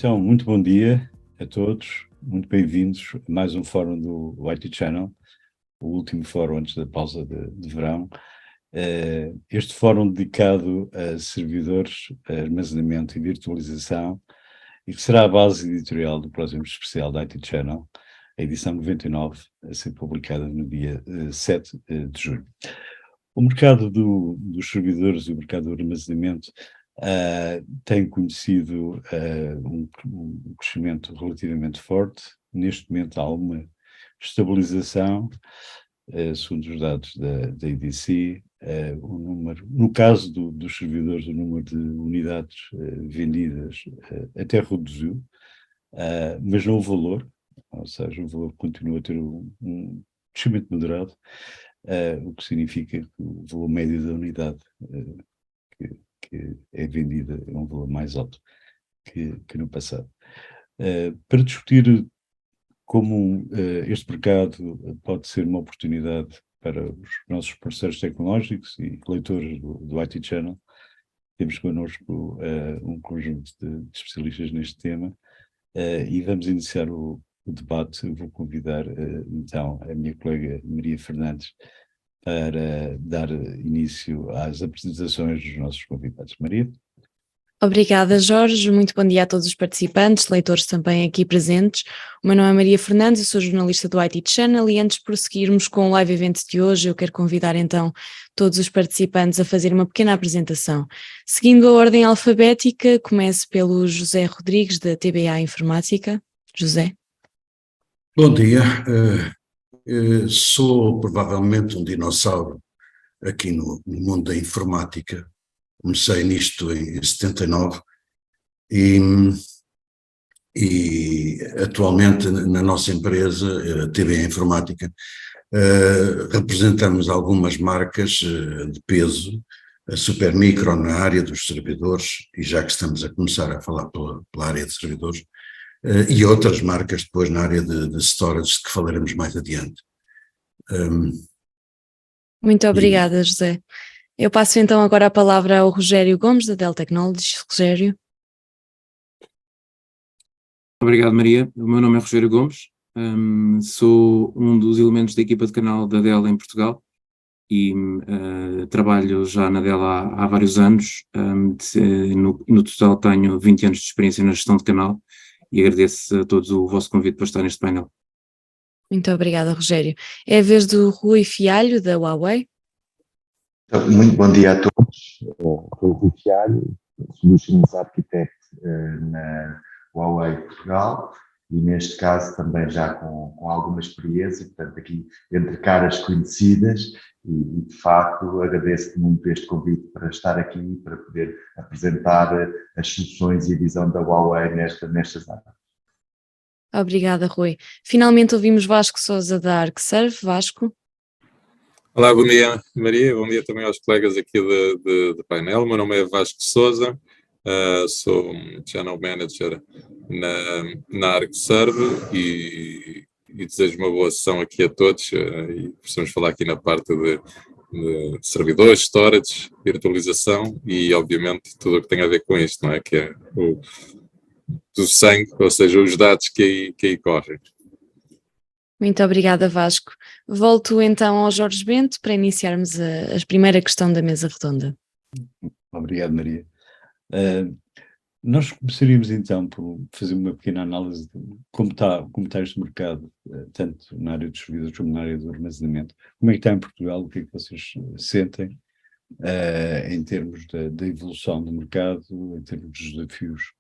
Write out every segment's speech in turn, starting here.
Então, muito bom dia a todos, muito bem-vindos a mais um fórum do IT Channel, o último fórum antes da pausa de verão. Este fórum dedicado a servidores, a armazenamento e virtualização, e que será a base editorial do próximo especial da IT Channel, a edição 99, a ser publicada no dia 7 de julho. O mercado dos servidores e o mercado do armazenamento tem conhecido um crescimento relativamente forte. Neste momento há uma estabilização, segundo os dados da EDC. O número, no caso dos servidores, o número de unidades vendidas até reduziu, mas não o valor, ou seja, o valor continua a ter um crescimento moderado, o que significa que o valor médio da unidade que é vendida é um valor mais alto que no passado. Para discutir como este mercado pode ser uma oportunidade para os nossos parceiros tecnológicos e leitores do IT Channel, temos connosco um conjunto de especialistas neste tema e vamos iniciar o debate. Eu vou convidar então a minha colega Maria Fernandes para dar início às apresentações dos nossos convidados. Maria? Obrigada, Jorge. Muito bom dia a todos os participantes, leitores também aqui presentes. O meu nome é Maria Fernandes, eu sou jornalista do IT Channel e antes de prosseguirmos com o live evento de hoje, eu quero convidar então todos os participantes a fazer uma pequena apresentação. Seguindo a ordem alfabética, começo pelo José Rodrigues, da TBA Informática. José. Bom dia. Sou provavelmente um dinossauro aqui no mundo da informática. Comecei nisto em 79 e atualmente na nossa empresa, a TBA Informática, representamos algumas marcas de peso, a Supermicro na área dos servidores, e já que estamos a começar a falar pela área de servidores, e outras marcas depois na área de storage, que falaremos mais adiante. Muito obrigada, José. Eu passo então agora a palavra ao Rogério Gomes, da Dell Technologies. Rogério. Obrigado, Maria. O meu nome é Rogério Gomes, sou um dos elementos da equipa de canal da Dell em Portugal e trabalho já na Dell há vários anos. No total tenho 20 anos de experiência na gestão de canal e agradeço a todos o vosso convite para estar neste painel. Muito obrigada, Rogério. É a vez do Rui Fialho, da Huawei. Muito bom dia a todos. Sou o Rui Fialho, Solutions Architect na Huawei Portugal e neste caso também já com alguma experiência, portanto aqui entre caras conhecidas e de facto agradeço muito este convite para estar aqui e para poder apresentar as soluções e a visão da Huawei nestas áreas. Obrigada, Rui. Finalmente ouvimos Vasco Sousa da ArcServe. Vasco. Olá, bom dia Maria, bom dia também aos colegas aqui do painel. O meu nome é Vasco Sousa, sou Channel Manager na ArcServe e desejo uma boa sessão aqui a todos e precisamos falar aqui na parte de servidores, storage, virtualização e obviamente tudo o que tem a ver com isto, não é? Que é do sangue, ou seja, os dados que aí correm. Muito obrigada, Vasco. Volto então ao Jorge Bento para iniciarmos a primeira questão da mesa redonda. Obrigado, Maria. Nós começaríamos então por fazer uma pequena análise de como está este mercado, tanto na área dos servidores como na área do armazenamento. Como é que está em Portugal? O que é que vocês sentem em termos da evolução do mercado, em termos dos desafios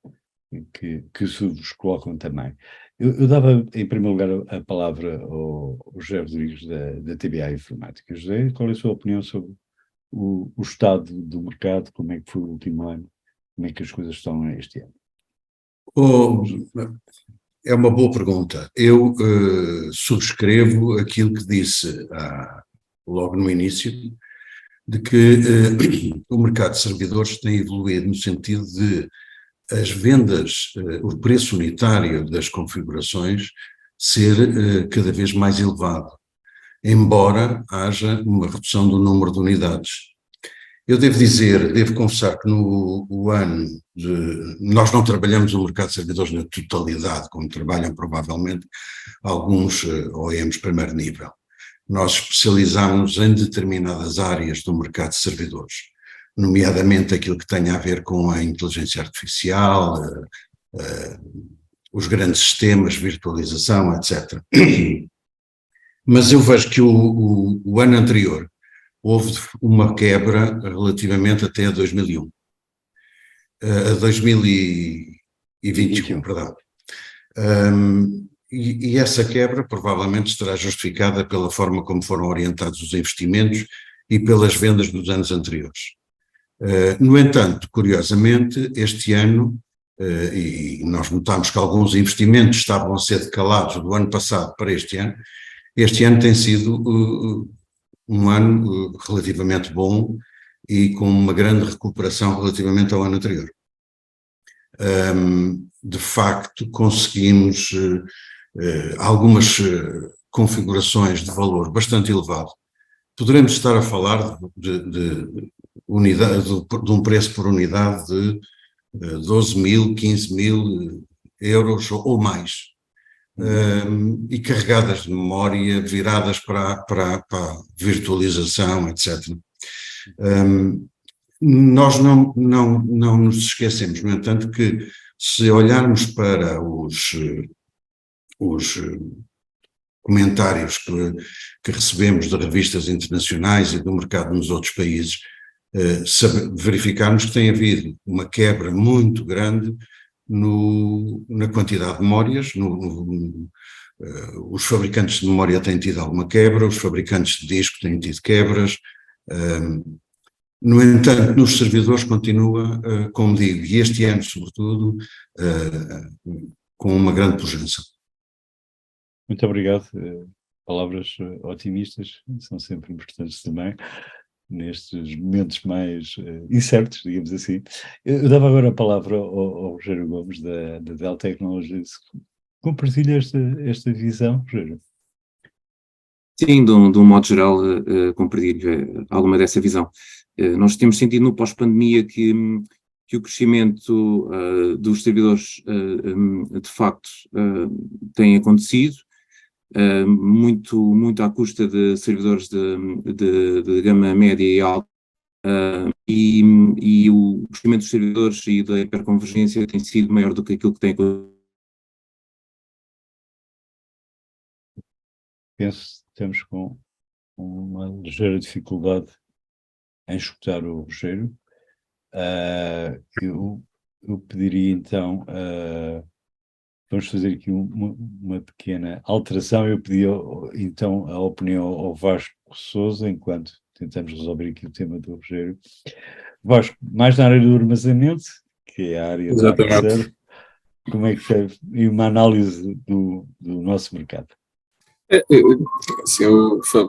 que se vos colocam também? Eu dava, em primeiro lugar, a palavra ao José Rodrigues da TBA Informática. José, qual é a sua opinião sobre o estado do mercado? Como é que foi o último ano? Como é que as coisas estão este ano? É uma boa pergunta. Eu subscrevo aquilo que disse logo no início, de que o mercado de servidores tem evoluído no sentido de as vendas, o preço unitário das configurações ser cada vez mais elevado, embora haja uma redução do número de unidades. Eu devo confessar que no ano nós não trabalhamos o mercado de servidores na totalidade, como trabalham provavelmente alguns OEMs primeiro nível. Nós especializamos em determinadas áreas do mercado de servidores, nomeadamente aquilo que tem a ver com a inteligência artificial, os grandes sistemas, virtualização, etc. Mas eu vejo que o ano anterior houve uma quebra relativamente até a 2001. A 2021, perdão. E essa quebra provavelmente estará justificada pela forma como foram orientados os investimentos e pelas vendas dos anos anteriores. No entanto, curiosamente, este ano, e nós notamos que alguns investimentos estavam a ser decalados do ano passado para este ano tem sido um ano relativamente bom e com uma grande recuperação relativamente ao ano anterior. De facto, conseguimos algumas configurações de valor bastante elevado. Poderemos estar a falar de um preço por unidade de 12.000, 15.000 euros ou mais. E carregadas de memória, viradas para a virtualização, etc. Nós não nos esquecemos, no entanto, que se olharmos para os comentários que recebemos de revistas internacionais e do mercado nos outros países, verificarmos que tem havido uma quebra muito grande na quantidade de memórias, os fabricantes de memória têm tido alguma quebra, os fabricantes de disco têm tido quebras, no entanto, nos servidores continua, como digo, e este ano sobretudo, com uma grande pujança. Muito obrigado. Palavras otimistas são sempre importantes também, nestes momentos mais incertos, digamos assim. Eu dava agora a palavra ao Rogério Gomes, da Dell Technologies. Compartilha esta visão, Rogério? Sim, de um modo geral, compartilho alguma dessa visão. Nós temos sentido no pós-pandemia que o crescimento dos servidores de facto tem acontecido, muito à custa de servidores de gama média e alta, e o crescimento dos servidores e da hiperconvergência tem sido maior do que aquilo que tem acontecido. Penso que estamos com uma ligeira dificuldade em escutar o Rogério. Eu pediria então, vamos fazer aqui uma pequena alteração. Eu pedi então a opinião ao Vasco Sousa, enquanto tentamos resolver aqui o tema do Rogério. Vasco, mais na área do armazenamento, que é a área da reserva, como é que foi? E uma análise do nosso mercado.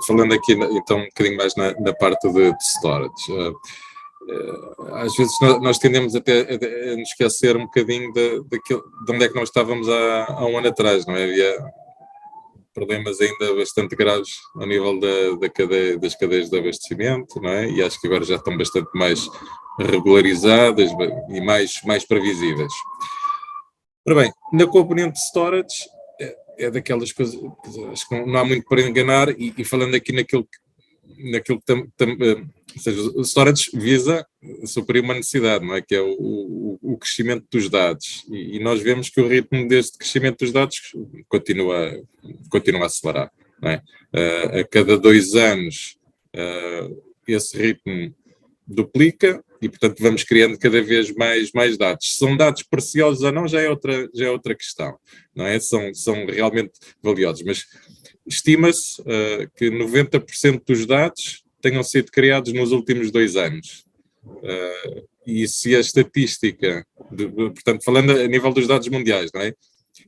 Falando aqui então um bocadinho mais na parte de storage, às vezes nós tendemos até a nos esquecer um bocadinho de onde é que nós estávamos há um ano atrás, não é? Havia problemas ainda bastante graves ao nível das cadeias de abastecimento, não é? E acho que agora já estão bastante mais regularizadas e mais previsíveis. Ora bem, na componente de storage, é daquelas coisas que acho que não há muito para enganar, e falando aqui naquilo que ou seja, o storage visa suprir uma necessidade, não é? Que é o crescimento dos dados, e nós vemos que o ritmo deste crescimento dos dados continua a acelerar, não é? A cada 2 anos esse ritmo duplica, e portanto vamos criando cada vez mais dados. Se são dados preciosos ou não já é outra questão, não é? São realmente valiosos, mas estima-se que 90% dos dados tenham sido criados nos últimos 2 anos. E se a estatística, portanto, falando a nível dos dados mundiais, não é?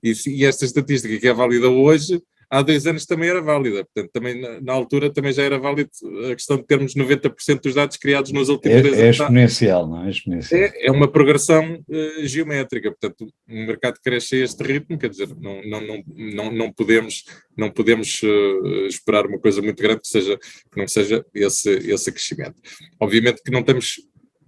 E esta estatística que é válida hoje, há 2 anos também era válida. Portanto, também na altura também já era válido a questão de termos 90% dos dados criados nos últimos 2 anos. É exponencial, não é? Exponencial. É uma progressão geométrica. Portanto, o mercado cresce a este ritmo, quer dizer, não podemos esperar uma coisa muito grande que não seja esse crescimento. Obviamente que não estamos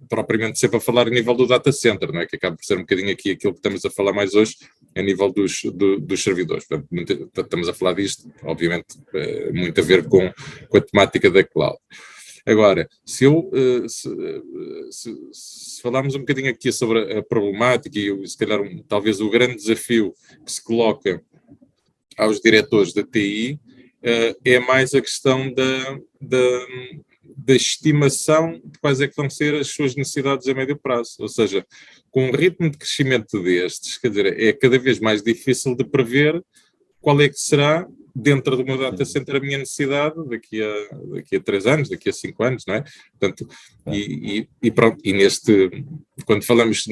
propriamente sempre a falar a nível do data center, não é? Que acaba por ser um bocadinho aqui aquilo que estamos a falar mais hoje, a nível dos servidores. Portanto, estamos a falar disto, obviamente, muito a ver com a temática da cloud. Agora, se falarmos um bocadinho aqui sobre a problemática e se calhar talvez o grande desafio que se coloca aos diretores da TI, é mais a questão da estimação de quais é que vão ser as suas necessidades a médio prazo. Ou seja, com um ritmo de crescimento destes, quer dizer, é cada vez mais difícil de prever qual é que será, dentro do meu data center, a minha necessidade daqui a 3 anos, daqui a 5 anos, não é? Portanto, e pronto, quando falamos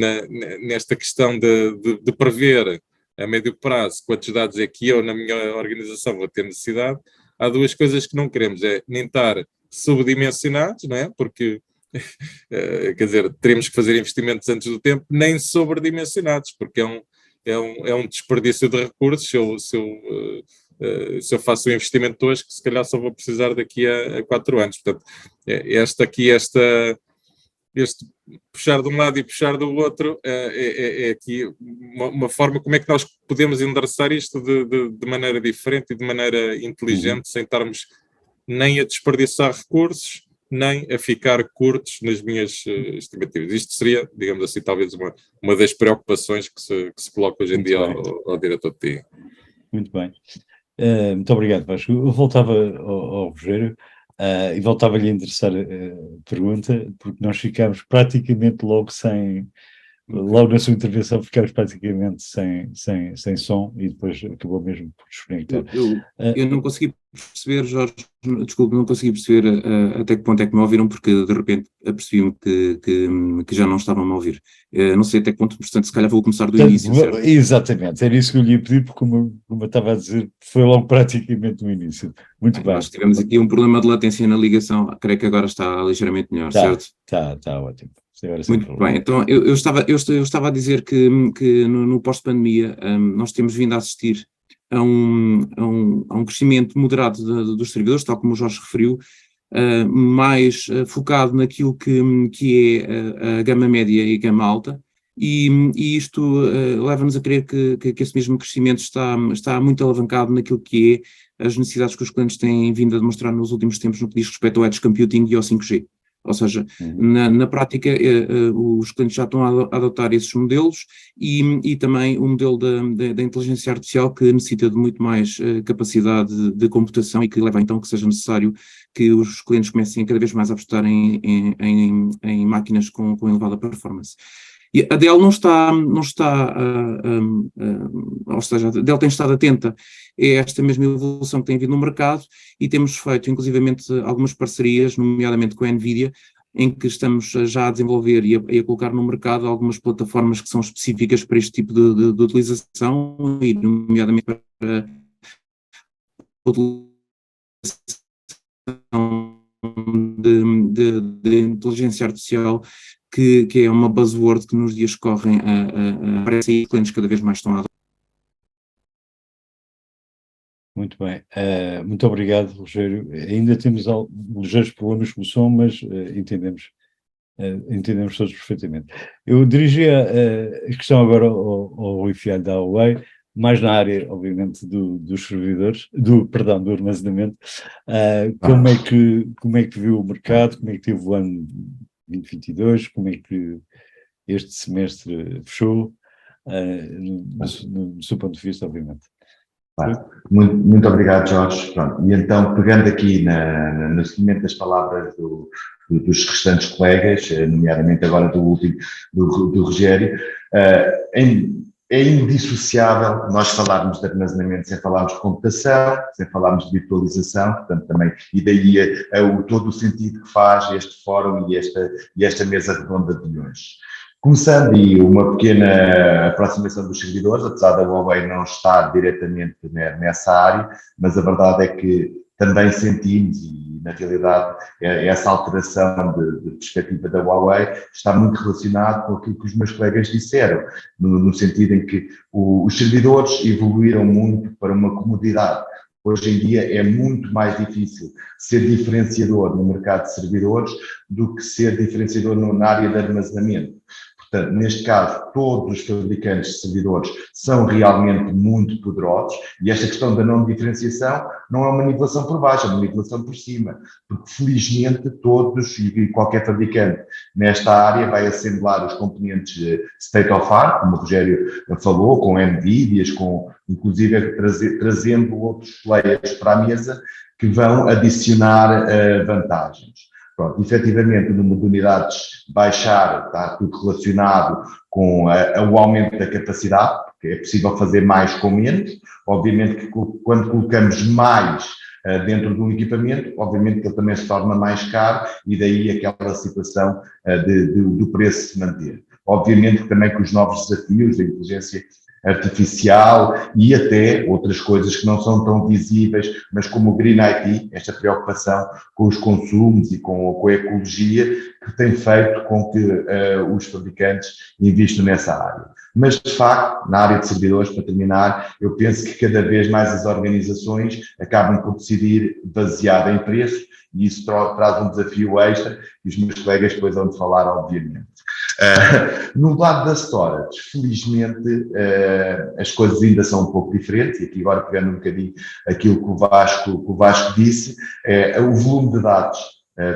nesta questão de prever a médio prazo quantos dados é que eu, na minha organização, vou ter necessidade, há 2 coisas que não queremos, é nem estar subdimensionados, não é? Porque, quer dizer, teremos que fazer investimentos antes do tempo, nem sobredimensionados, porque é um desperdício de recursos se eu faço um investimento hoje que se calhar só vou precisar daqui a 4 anos. Portanto, este puxar de um lado e puxar do outro é aqui uma forma como é que nós podemos endereçar isto de maneira diferente e de maneira inteligente, sem estarmos nem a desperdiçar recursos, nem a ficar curtos nas minhas estimativas. Isto seria, digamos assim, talvez uma das preocupações que se coloca hoje em dia ao diretor de TI. Muito bem. Muito obrigado, Vasco. Eu voltava ao Rogério e voltava-lhe a interessar a pergunta, porque nós ficámos praticamente logo na sua intervenção ficámos praticamente sem som e depois acabou mesmo por desconectar. Eu não consegui perceber, Jorge, desculpe, não consegui perceber até que ponto é que me ouviram, porque de repente apercebi-me que já não estavam a ouvir. Não sei até que ponto, portanto, se calhar vou começar do início, certo? Exatamente, era isso que eu lhe ia pedir, porque como eu estava a dizer, foi logo praticamente no início. Muito bem. Nós tivemos aqui um problema de latência na ligação, creio que agora está ligeiramente melhor, certo? Está ótimo. Muito bem, então eu estava a dizer que no pós-pandemia nós temos vindo a assistir a um crescimento moderado dos servidores, tal como o Jorge referiu, mais focado naquilo que é a gama média e a gama alta, e isto leva-nos a crer que esse mesmo crescimento está muito alavancado naquilo que é as necessidades que os clientes têm vindo a demonstrar nos últimos tempos no que diz respeito ao Edge Computing e ao 5G. Ou seja, na prática, os clientes já estão a adotar esses modelos e também o modelo da inteligência artificial, que necessita de muito mais capacidade de computação e que leva então que seja necessário que os clientes comecem cada vez mais a apostar em máquinas com elevada performance. E a Dell não está ou seja, a Dell tem estado atenta a esta mesma evolução que tem havido no mercado e temos feito inclusivamente algumas parcerias, nomeadamente com a NVIDIA, em que estamos já a desenvolver e a colocar no mercado algumas plataformas que são específicas para este tipo de utilização e nomeadamente para a utilização de inteligência artificial, que é uma buzzword que nos dias que correm aparece aí, clientes cada vez mais estão a adotar. Muito bem, muito obrigado, Rogério. Ainda temos ligeiros problemas com o som, mas entendemos todos perfeitamente. Eu dirigia a questão agora ao Rui Fialho da Huawei, mais na área, obviamente, dos servidores, do armazenamento. Como é que viu o mercado, como é que teve o ano 2022, como é que este semestre fechou, do seu ponto de vista, obviamente. Muito obrigado, Jorge. Pronto, e então, pegando aqui no seguimento das palavras dos restantes colegas, nomeadamente agora do último, do Rogério, é indissociável nós falarmos de armazenamento sem falarmos de computação, sem falarmos de virtualização, portanto também, e daí todo o sentido que faz este fórum e esta mesa redonda de hoje. Começando e uma pequena aproximação dos servidores, apesar da Huawei não estar diretamente nessa área, mas a verdade é que também sentimos, e na realidade essa alteração de perspectiva da Huawei está muito relacionado com aquilo que os meus colegas disseram, no sentido em que os servidores evoluíram muito para uma comodidade. Hoje em dia é muito mais difícil ser diferenciador no mercado de servidores do que ser diferenciador na área de armazenamento. Portanto, neste caso, todos os fabricantes de servidores são realmente muito poderosos e esta questão da não diferenciação não é uma nivelação por baixo, é uma nivelação por cima, porque felizmente todos e qualquer fabricante nesta área vai assemblar os componentes state of art, como o Rogério falou, com NVIDIAs, inclusive trazendo outros players para a mesa que vão adicionar vantagens. Pronto, efetivamente o número de unidades baixar, está tudo relacionado com o aumento da capacidade, porque é possível fazer mais com menos. Obviamente que quando colocamos mais dentro de um equipamento, obviamente que ele também se torna mais caro e daí aquela situação do preço se manter. Obviamente que também com os novos desafios da inteligência artificial e até outras coisas que não são tão visíveis, mas como o Green IT, esta preocupação com os consumos e com a ecologia, que tem feito com que os fabricantes investam nessa área. Mas, de facto, na área de servidores, para terminar, eu penso que cada vez mais as organizações acabam por decidir baseado em preço e isso traz um desafio extra e os meus colegas depois vão falar, obviamente. No lado da storage, felizmente as coisas ainda são um pouco diferentes, e aqui agora pegando um bocadinho aquilo que o Vasco disse, o volume de dados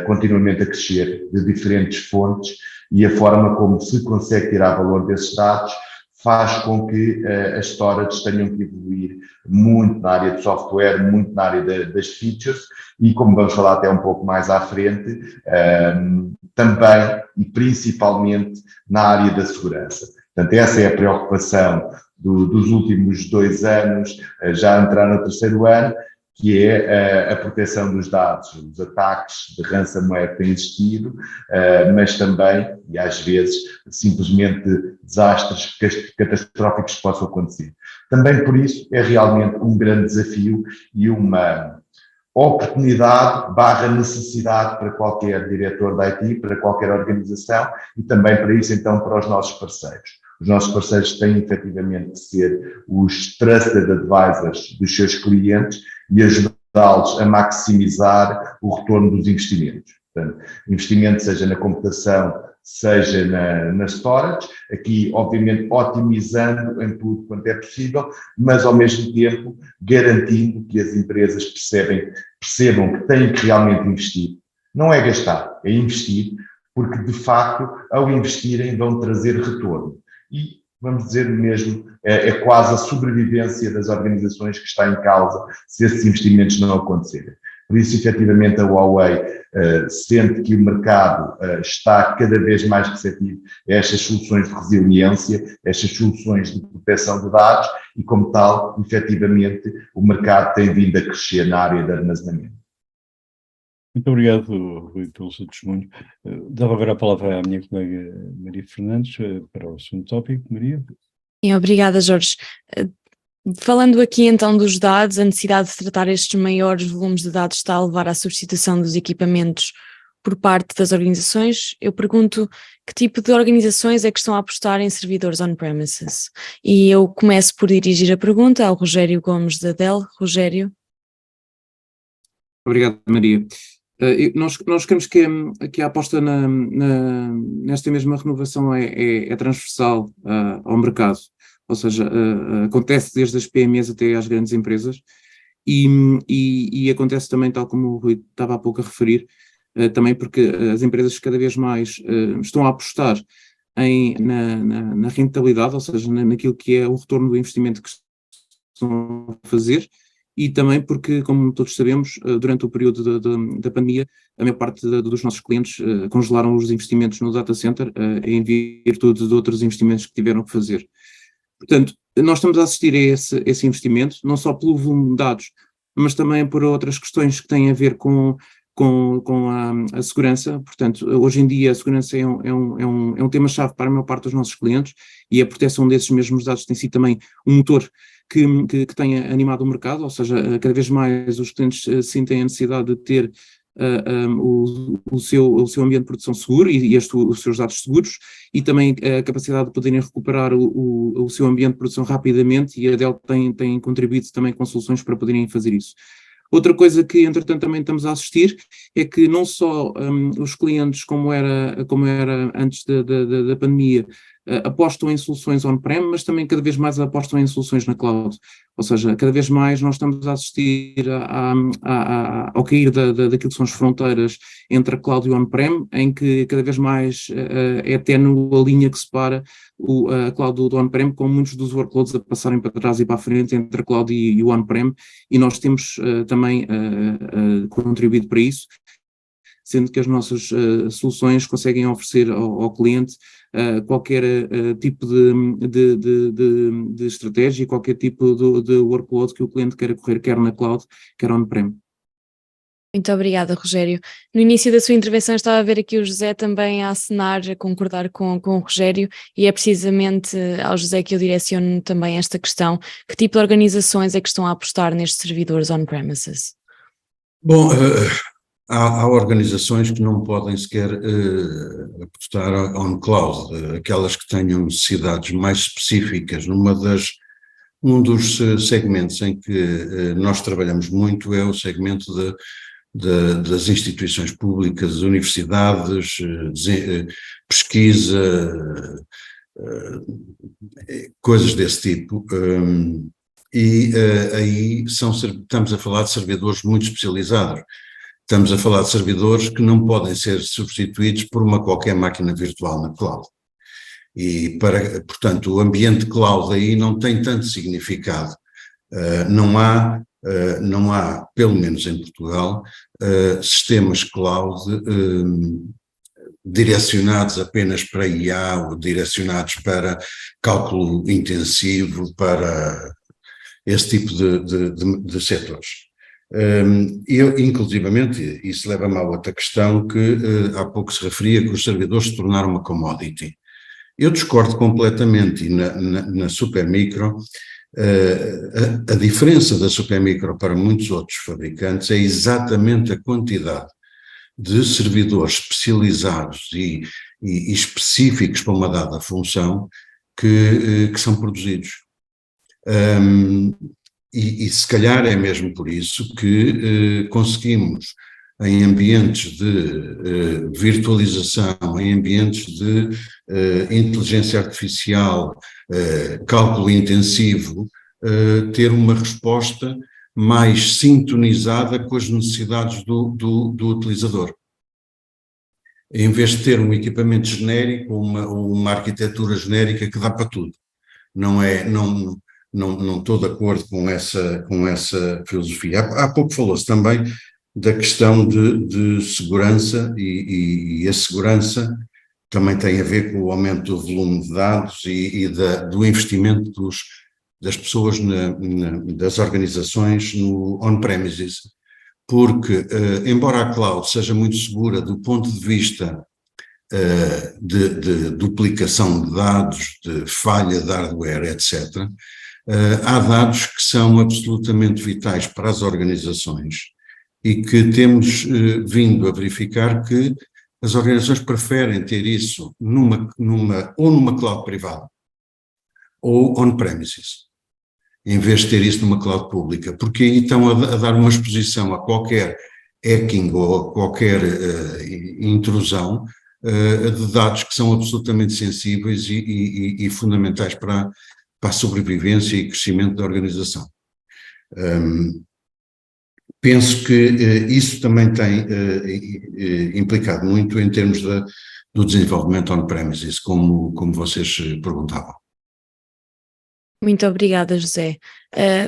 continuamente a crescer de diferentes fontes e a forma como se consegue tirar valor desses dados faz com que as storage tenham que evoluir muito na área de software, muito na área das features e, como vamos falar até um pouco mais à frente, também e principalmente na área da segurança. Portanto, essa é a preocupação dos últimos 2 anos, já entrar no 3º ano, que é a proteção dos dados, os ataques de ransomware que têm existido, mas também, e às vezes, simplesmente desastres catastróficos que possam acontecer. Também por isso é realmente um grande desafio e uma oportunidade / necessidade para qualquer diretor de IT, para qualquer organização e também para isso então para os nossos parceiros. Os nossos parceiros têm efetivamente de ser os trusted advisors dos seus clientes e ajudá-los a maximizar o retorno dos investimentos. Portanto, investimento seja na computação, seja na storage, aqui obviamente otimizando em tudo quanto é possível, mas ao mesmo tempo garantindo que as empresas percebam que têm que realmente investir. Não é gastar, é investir, porque de facto ao investirem vão trazer retorno. E vamos dizer mesmo, é quase a sobrevivência das organizações que está em causa se esses investimentos não acontecerem. Por isso, efetivamente, a Huawei sente que o mercado está cada vez mais receptivo a estas soluções de resiliência, a estas soluções de proteção de dados e, como tal, efetivamente, o mercado tem vindo a crescer na área de armazenamento. Muito obrigado, Rui, pelo seu testemunho. Dava agora a palavra à minha colega Maria Fernandes para o segundo tópico. Maria? Obrigada, Jorge. Falando aqui então dos dados, a necessidade de tratar estes maiores volumes de dados está a levar à substituição dos equipamentos por parte das organizações. Eu pergunto que tipo de organizações é que estão a apostar em servidores on-premises? E eu começo por dirigir a pergunta ao Rogério Gomes da Dell. Rogério. Obrigado, Maria. Nós queremos que a aposta nesta mesma renovação é transversal ao mercado, ou seja, acontece desde as PMEs até às grandes empresas e acontece também, tal como o Rui estava há pouco a referir, também porque as empresas cada vez mais estão a apostar na rentabilidade, ou seja, naquilo que é o retorno do investimento que estão a fazer. E também porque, como todos sabemos, durante o período da pandemia, a maior parte dos nossos clientes congelaram os investimentos no data center em virtude de outros investimentos que tiveram que fazer. Portanto, nós estamos a assistir a esse investimento, não só pelo volume de dados, mas também por outras questões que têm a ver com com a segurança. Portanto, hoje em dia a segurança é um tema-chave para a maior parte dos nossos clientes, e a proteção desses mesmos dados tem sido também um motor que tem animado o mercado, ou seja, cada vez mais os clientes sentem a necessidade de ter o seu ambiente de produção seguro e os seus dados seguros, e também a capacidade de poderem recuperar o seu ambiente de produção rapidamente, e a Dell tem contribuído também com soluções para poderem fazer isso. Outra coisa que, entretanto, também estamos a assistir é que não só os clientes, como era antes da pandemia, apostam em soluções on-prem, mas também cada vez mais apostam em soluções na cloud. Ou seja, cada vez mais nós estamos a assistir ao cair daquilo que são as fronteiras entre a cloud e o on-prem, em que cada vez mais é ténue a linha que separa a cloud do on-prem, com muitos dos workloads a passarem para trás e para a frente entre a cloud e o on-prem, e nós temos também contribuído para isso, sendo que as nossas soluções conseguem oferecer ao cliente qualquer tipo de estratégia, qualquer tipo de workload que o cliente queira correr, quer na cloud, quer on-prem. Muito obrigada, Rogério. No início da sua intervenção estava a ver aqui o José também a acenar, a concordar com o Rogério, e é precisamente ao José que eu direciono também esta questão. Que tipo de organizações é que estão a apostar nestes servidores on-premises? Bom, há organizações que não podem sequer apostar on-cloud, aquelas que tenham necessidades mais específicas. Um dos segmentos em que nós trabalhamos muito é o segmento das instituições públicas, universidades, pesquisa, coisas desse tipo. Aí estamos a falar de servidores muito especializados. Estamos a falar de servidores que não podem ser substituídos por uma qualquer máquina virtual na cloud. E, portanto, o ambiente cloud aí não tem tanto significado. Não há, pelo menos em Portugal, sistemas cloud direcionados apenas para IA ou direcionados para cálculo intensivo, para esse tipo de setores. Inclusivamente, isso leva-me a outra questão que há pouco se referia, que os servidores se tornaram uma commodity. Eu discordo completamente, e na Supermicro, a diferença da Supermicro para muitos outros fabricantes é exatamente a quantidade de servidores especializados e específicos para uma dada função que são produzidos. E se calhar é mesmo por isso que conseguimos, em ambientes de virtualização, em ambientes de inteligência artificial, cálculo intensivo, ter uma resposta mais sintonizada com as necessidades do utilizador. Em vez de ter um equipamento genérico, uma arquitetura genérica que dá para tudo. Não estou de acordo com essa filosofia. Há pouco falou-se também da questão de segurança, e a segurança também tem a ver com o aumento do volume de dados e do investimento das pessoas, das organizações no on-premises, porque embora a cloud seja muito segura do ponto de vista de duplicação de dados, de falha de hardware, etc., há dados que são absolutamente vitais para as organizações e que temos vindo a verificar que as organizações preferem ter isso numa cloud privada ou on-premises, em vez de ter isso numa cloud pública, porque aí estão a dar uma exposição a qualquer hacking ou a qualquer intrusão de dados que são absolutamente sensíveis e fundamentais para a sobrevivência e crescimento da organização. Penso que isso também tem implicado muito em termos do desenvolvimento on-premises, como vocês perguntavam. Muito obrigada, José.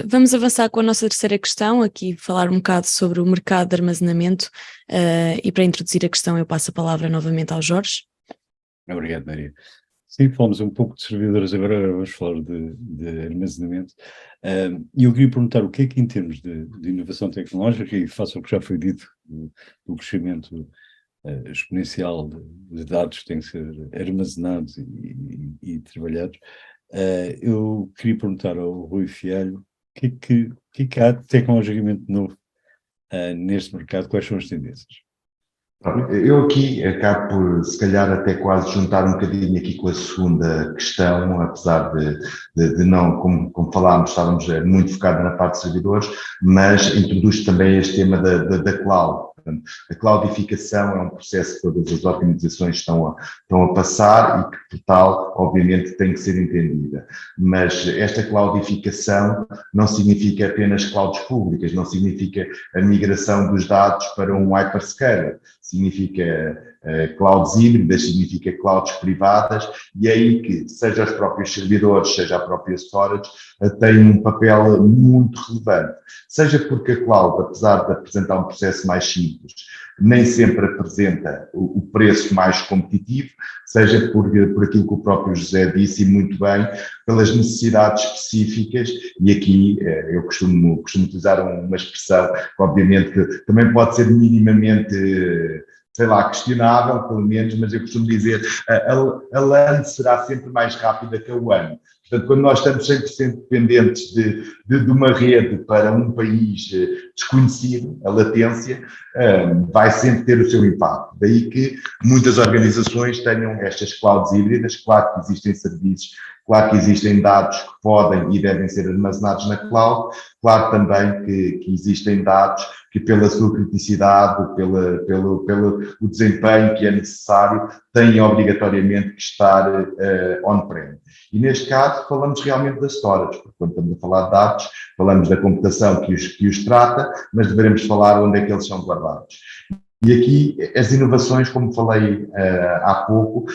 Vamos avançar com a nossa terceira questão, aqui falar um bocado sobre o mercado de armazenamento, e para introduzir a questão eu passo a palavra novamente ao Jorge. Obrigado, Maria. Sim, falamos um pouco de servidores, agora vamos falar de armazenamento. E eu queria perguntar o que é que, em termos de inovação tecnológica, e faço o que já foi dito do crescimento exponencial de dados que têm que ser armazenados e trabalhados, eu queria perguntar ao Rui Fialho o que há tecnologicamente novo neste mercado, quais são as tendências? Eu aqui acabo por, se calhar, até quase juntar um bocadinho aqui com a segunda questão, apesar de não, como falámos, estávamos muito focados na parte de servidores, mas introduz também este tema da cloud. Portanto, a cloudificação é um processo que todas as organizações estão a passar e que, por tal, obviamente, tem que ser entendida. Mas esta cloudificação não significa apenas clouds públicas, não significa a migração dos dados para um hyperscaler, significa clouds híbridas, significa clouds privadas, e é aí que, seja os próprios servidores, seja a própria storage, tem um papel muito relevante. Seja porque a cloud, apesar de apresentar um processo mais simples, nem sempre apresenta o preço mais competitivo, seja por aquilo que o próprio José disse, e muito bem, pelas necessidades específicas, e aqui eu costumo utilizar uma expressão que obviamente que também pode ser minimamente, sei lá, questionável, pelo menos, mas eu costumo dizer, a LAN será sempre mais rápida que a WAN. Portanto, quando nós estamos 100% dependentes de uma rede para um país desconhecido, a latência vai sempre ter o seu impacto. Daí que muitas organizações tenham estas clouds híbridas, claro que existem serviços, claro que existem dados que podem e devem ser armazenados na cloud, claro também que existem dados que pela sua criticidade, pelo desempenho que é necessário, têm obrigatoriamente que estar on-prem. E neste caso falamos realmente das storage, porque quando estamos a falar de dados, falamos da computação que os trata, mas devemos falar onde é que eles são guardados. E aqui as inovações, como falei há pouco,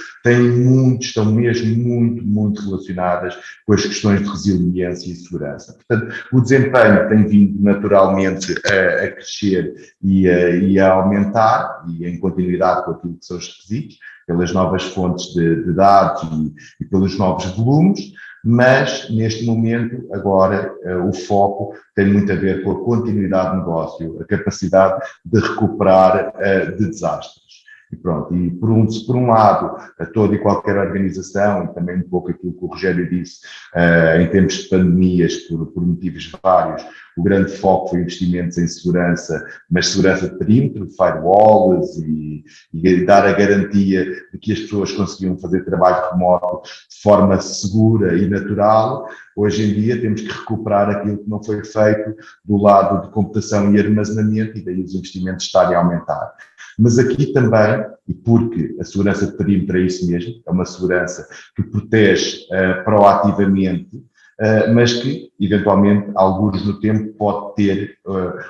estão mesmo muito relacionadas com as questões de resiliência e segurança. Portanto, o desempenho tem vindo naturalmente a crescer e a aumentar, e em continuidade com aquilo que são os requisitos, pelas novas fontes de dados e pelos novos volumes, mas neste momento, agora, o foco tem muito a ver com a continuidade de negócio, a capacidade de recuperar de desastres. E pronto, e por um lado, toda e qualquer organização, e também um pouco aquilo que o Rogério disse, em termos de pandemias, por motivos vários, o grande foco foi investimentos em segurança, mas segurança de perímetro, firewalls e dar a garantia de que as pessoas conseguiam fazer trabalho remoto de forma segura e natural. Hoje em dia temos que recuperar aquilo que não foi feito do lado de computação e armazenamento, e daí os investimentos estarem a aumentar. Mas aqui também, e porque a segurança de perímetro é isso mesmo, é uma segurança que protege proativamente, mas que, eventualmente, alguns no tempo pode ter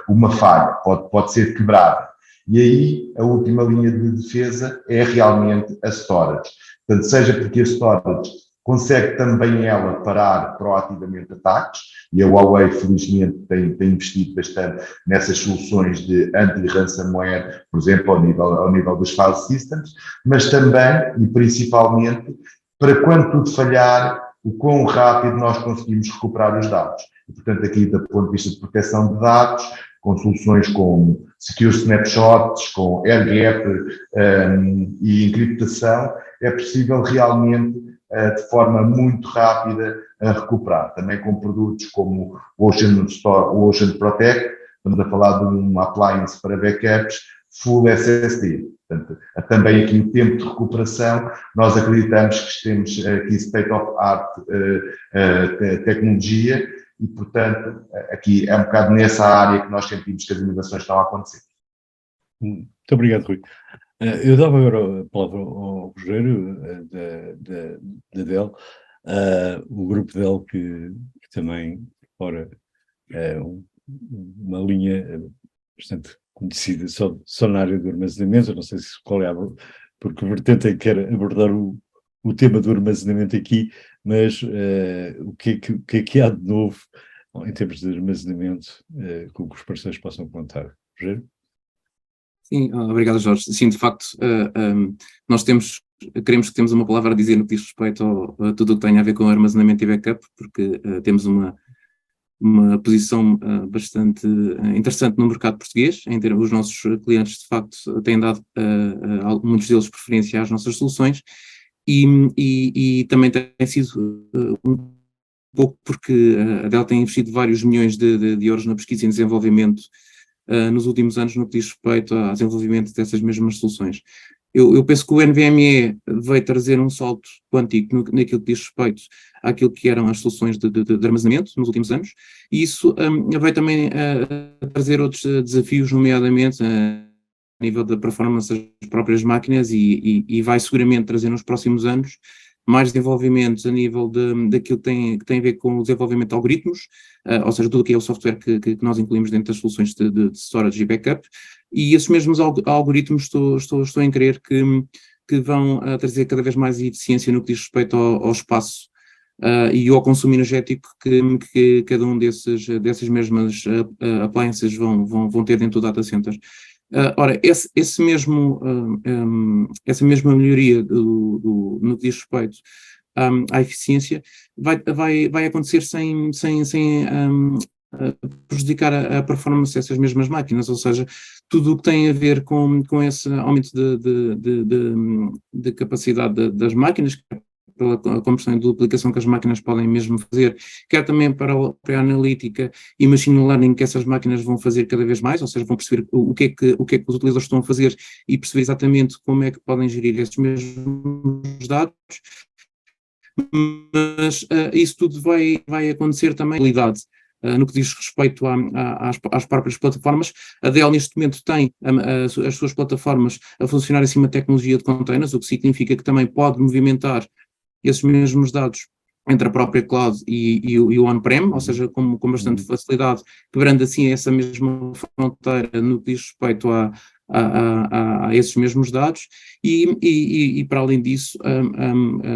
uma falha, pode ser quebrada. E aí a última linha de defesa é realmente a storage. Portanto, seja porque a storage consegue também ela parar proativamente ataques, e a Huawei, felizmente, tem investido bastante nessas soluções de anti-ransomware, por exemplo, ao nível dos file systems, mas também, e principalmente, para quando tudo falhar, o quão rápido nós conseguimos recuperar os dados. E, portanto, aqui, do ponto de vista de proteção de dados, com soluções como Secure Snapshots, com AirGap e encriptação, é possível realmente, de forma muito rápida, recuperar. Também com produtos como o Ocean Protect, estamos a falar de um appliance para backups, full SSD. Portanto, também aqui o tempo de recuperação, nós acreditamos que temos aqui state-of-art tecnologia e, portanto, aqui é um bocado nessa área que nós sentimos que as inovações estão a acontecer. Muito obrigado, Rui. Eu dava agora a palavra ao Rogério, da Dell, o grupo Dell que também, ora, é uma linha bastante conhecida só na área do armazenamento. Eu não sei qual é porque o vertente quer abordar o tema do armazenamento aqui, mas o que é que há de novo em termos de armazenamento com que os parceiros possam contar? Rogério? Sim, obrigado, Jorge. Sim, de facto, nós queremos que temos uma palavra a dizer no que diz respeito a tudo o que tem a ver com armazenamento e backup, porque temos uma uma posição bastante interessante no mercado português. Os nossos clientes, de facto, têm dado, muitos deles, preferência às nossas soluções, e também tem sido um pouco porque a Dell tem investido vários milhões de euros na pesquisa e desenvolvimento nos últimos anos, no que diz respeito ao desenvolvimento dessas mesmas soluções. Eu penso que o NVMe veio trazer um salto quântico naquilo que diz respeito àquilo que eram as soluções de armazenamento nos últimos anos, e isso veio também trazer outros desafios, nomeadamente a nível da performance das próprias máquinas, e vai seguramente trazer nos próximos anos mais desenvolvimentos a nível daquilo que tem a ver com o desenvolvimento de algoritmos, ou seja, tudo o que é o software que nós incluímos dentro das soluções de storage e backup, e esses mesmos algoritmos estou em crer que vão trazer cada vez mais eficiência no que diz respeito ao espaço e ao consumo energético que cada um dessas mesmas appliances vão ter dentro do data center. Ora, essa mesma melhoria no que diz respeito à eficiência vai acontecer sem prejudicar a performance dessas mesmas máquinas, ou seja, tudo o que tem a ver com esse aumento de capacidade das máquinas, pela conversão e duplicação que as máquinas podem mesmo fazer, quer também para a analítica e machine learning que essas máquinas vão fazer cada vez mais, ou seja, vão perceber o que é que os utilizadores estão a fazer e perceber exatamente como é que podem gerir esses mesmos dados. Mas isso tudo vai acontecer também. No que diz respeito às próprias plataformas, a Dell neste momento tem as suas plataformas a funcionar em cima de tecnologia de containers, o que significa que também pode movimentar esses mesmos dados entre a própria cloud e o on-prem, ou seja, com bastante facilidade, quebrando assim essa mesma fronteira no que diz respeito a esses mesmos dados, e para além disso,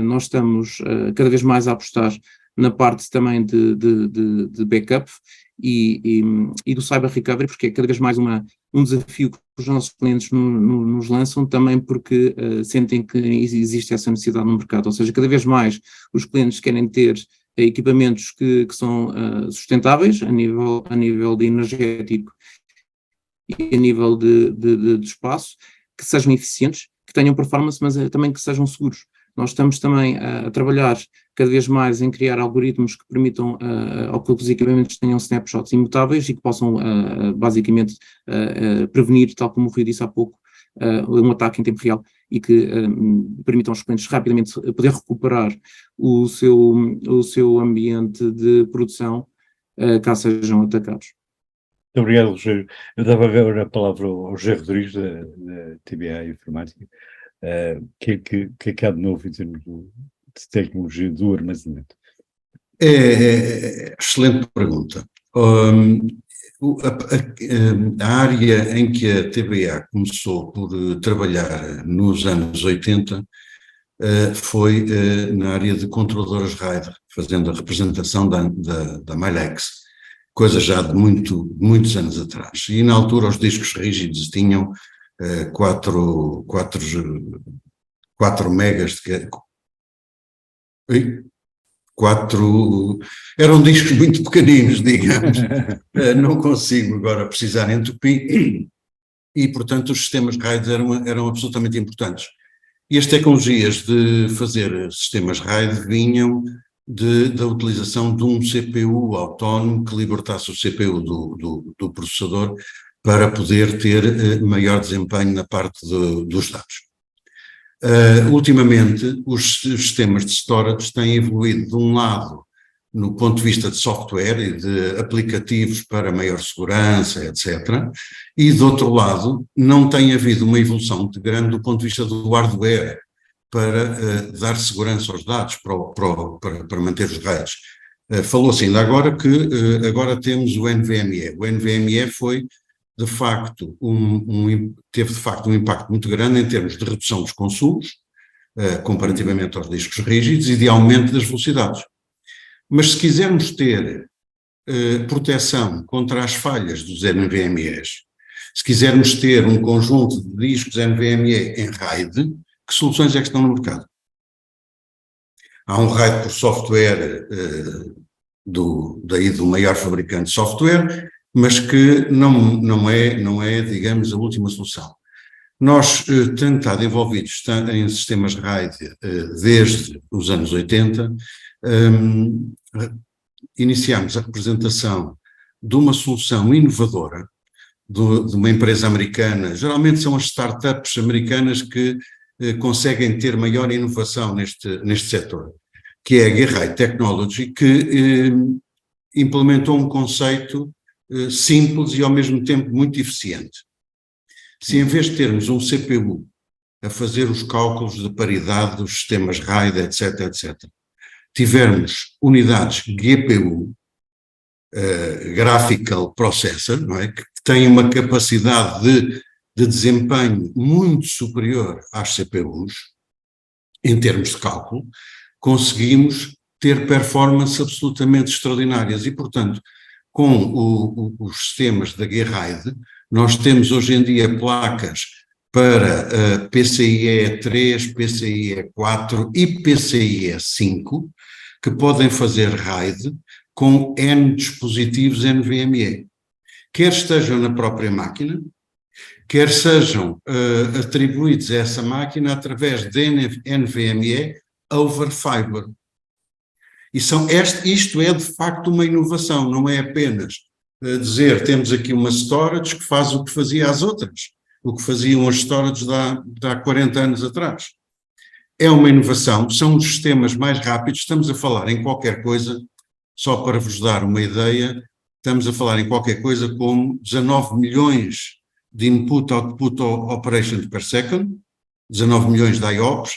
nós estamos cada vez mais a apostar na parte também de backup e do cyber recovery, porque é cada vez mais um desafio que os nossos clientes nos lançam, também porque sentem que existe essa necessidade no mercado, ou seja, cada vez mais os clientes querem ter equipamentos que são sustentáveis a nível de energético e a nível de espaço, que sejam eficientes, que tenham performance, mas também que sejam seguros. Nós estamos também a trabalhar cada vez mais em criar algoritmos que permitam ao que os equipamentos tenham snapshots imutáveis e que possam basicamente prevenir, tal como o Rui disse há pouco, um ataque em tempo real, e que permitam aos clientes rapidamente poder recuperar o seu ambiente de produção caso sejam atacados. Muito obrigado, Rogério. Eu dava agora a palavra ao Rogério Rodrigues, da TBA Informática. O que é que há de novo em termos de tecnologia do armazenamento? Excelente pergunta. A área em que a TBA começou por trabalhar nos anos 80 foi na área de controladoras RAID, fazendo a representação da Milex, coisa já de muitos anos atrás. E na altura os discos rígidos tinham 4 megas de 4, eram discos muito pequeninos, digamos. Não consigo agora precisar entupir, e portanto os sistemas RAID eram absolutamente importantes. E as tecnologias de fazer sistemas RAID vinham da utilização de um CPU autónomo que libertasse o CPU do processador para poder ter maior desempenho na parte dos dados. Ultimamente, os sistemas de storage têm evoluído de um lado no ponto de vista de software e de aplicativos para maior segurança, etc. E do outro lado, não tem havido uma evolução muito grande do ponto de vista do hardware para dar segurança aos dados, para manter os RAIDs. Falou-se ainda agora que agora temos o NVMe. O NVMe foi, de facto, teve de facto um impacto muito grande em termos de redução dos consumos, comparativamente aos discos rígidos, e de aumento das velocidades. Mas se quisermos ter proteção contra as falhas dos NVMe's, se quisermos ter um conjunto de discos NVMe em RAID, que soluções é que estão no mercado? Há um RAID por software daí do maior fabricante de software, mas que não é, digamos, a última solução. Nós temos estado envolvidos em sistemas RAID desde os anos 80, iniciámos a apresentação de uma solução inovadora de uma empresa americana. Geralmente são as startups americanas que conseguem ter maior inovação neste setor, que é a Gearhide Technology, que implementou um conceito simples e ao mesmo tempo muito eficiente. Se em vez de termos um CPU a fazer os cálculos de paridade dos sistemas RAID, etc., tivermos unidades GPU, Graphical Processor, não é? Que têm uma capacidade de desempenho muito superior às CPUs, em termos de cálculo, conseguimos ter performances absolutamente extraordinárias e, portanto, com os sistemas da Gearhide, nós temos hoje em dia placas para PCIe 3, PCIe 4 e PCIe 5, que podem fazer RAID com N dispositivos NVMe, quer estejam na própria máquina, quer sejam atribuídos a essa máquina através de NVMe over Fiber. Isto é de facto uma inovação, não é apenas dizer temos aqui uma storage que faz o que fazia as outras, o que faziam as storages de há 40 anos atrás. É uma inovação, são os sistemas mais rápidos, estamos a falar em qualquer coisa, só para vos dar uma ideia, estamos a falar em qualquer coisa como 19 milhões de input-output operations per second, 19 milhões de IOPS,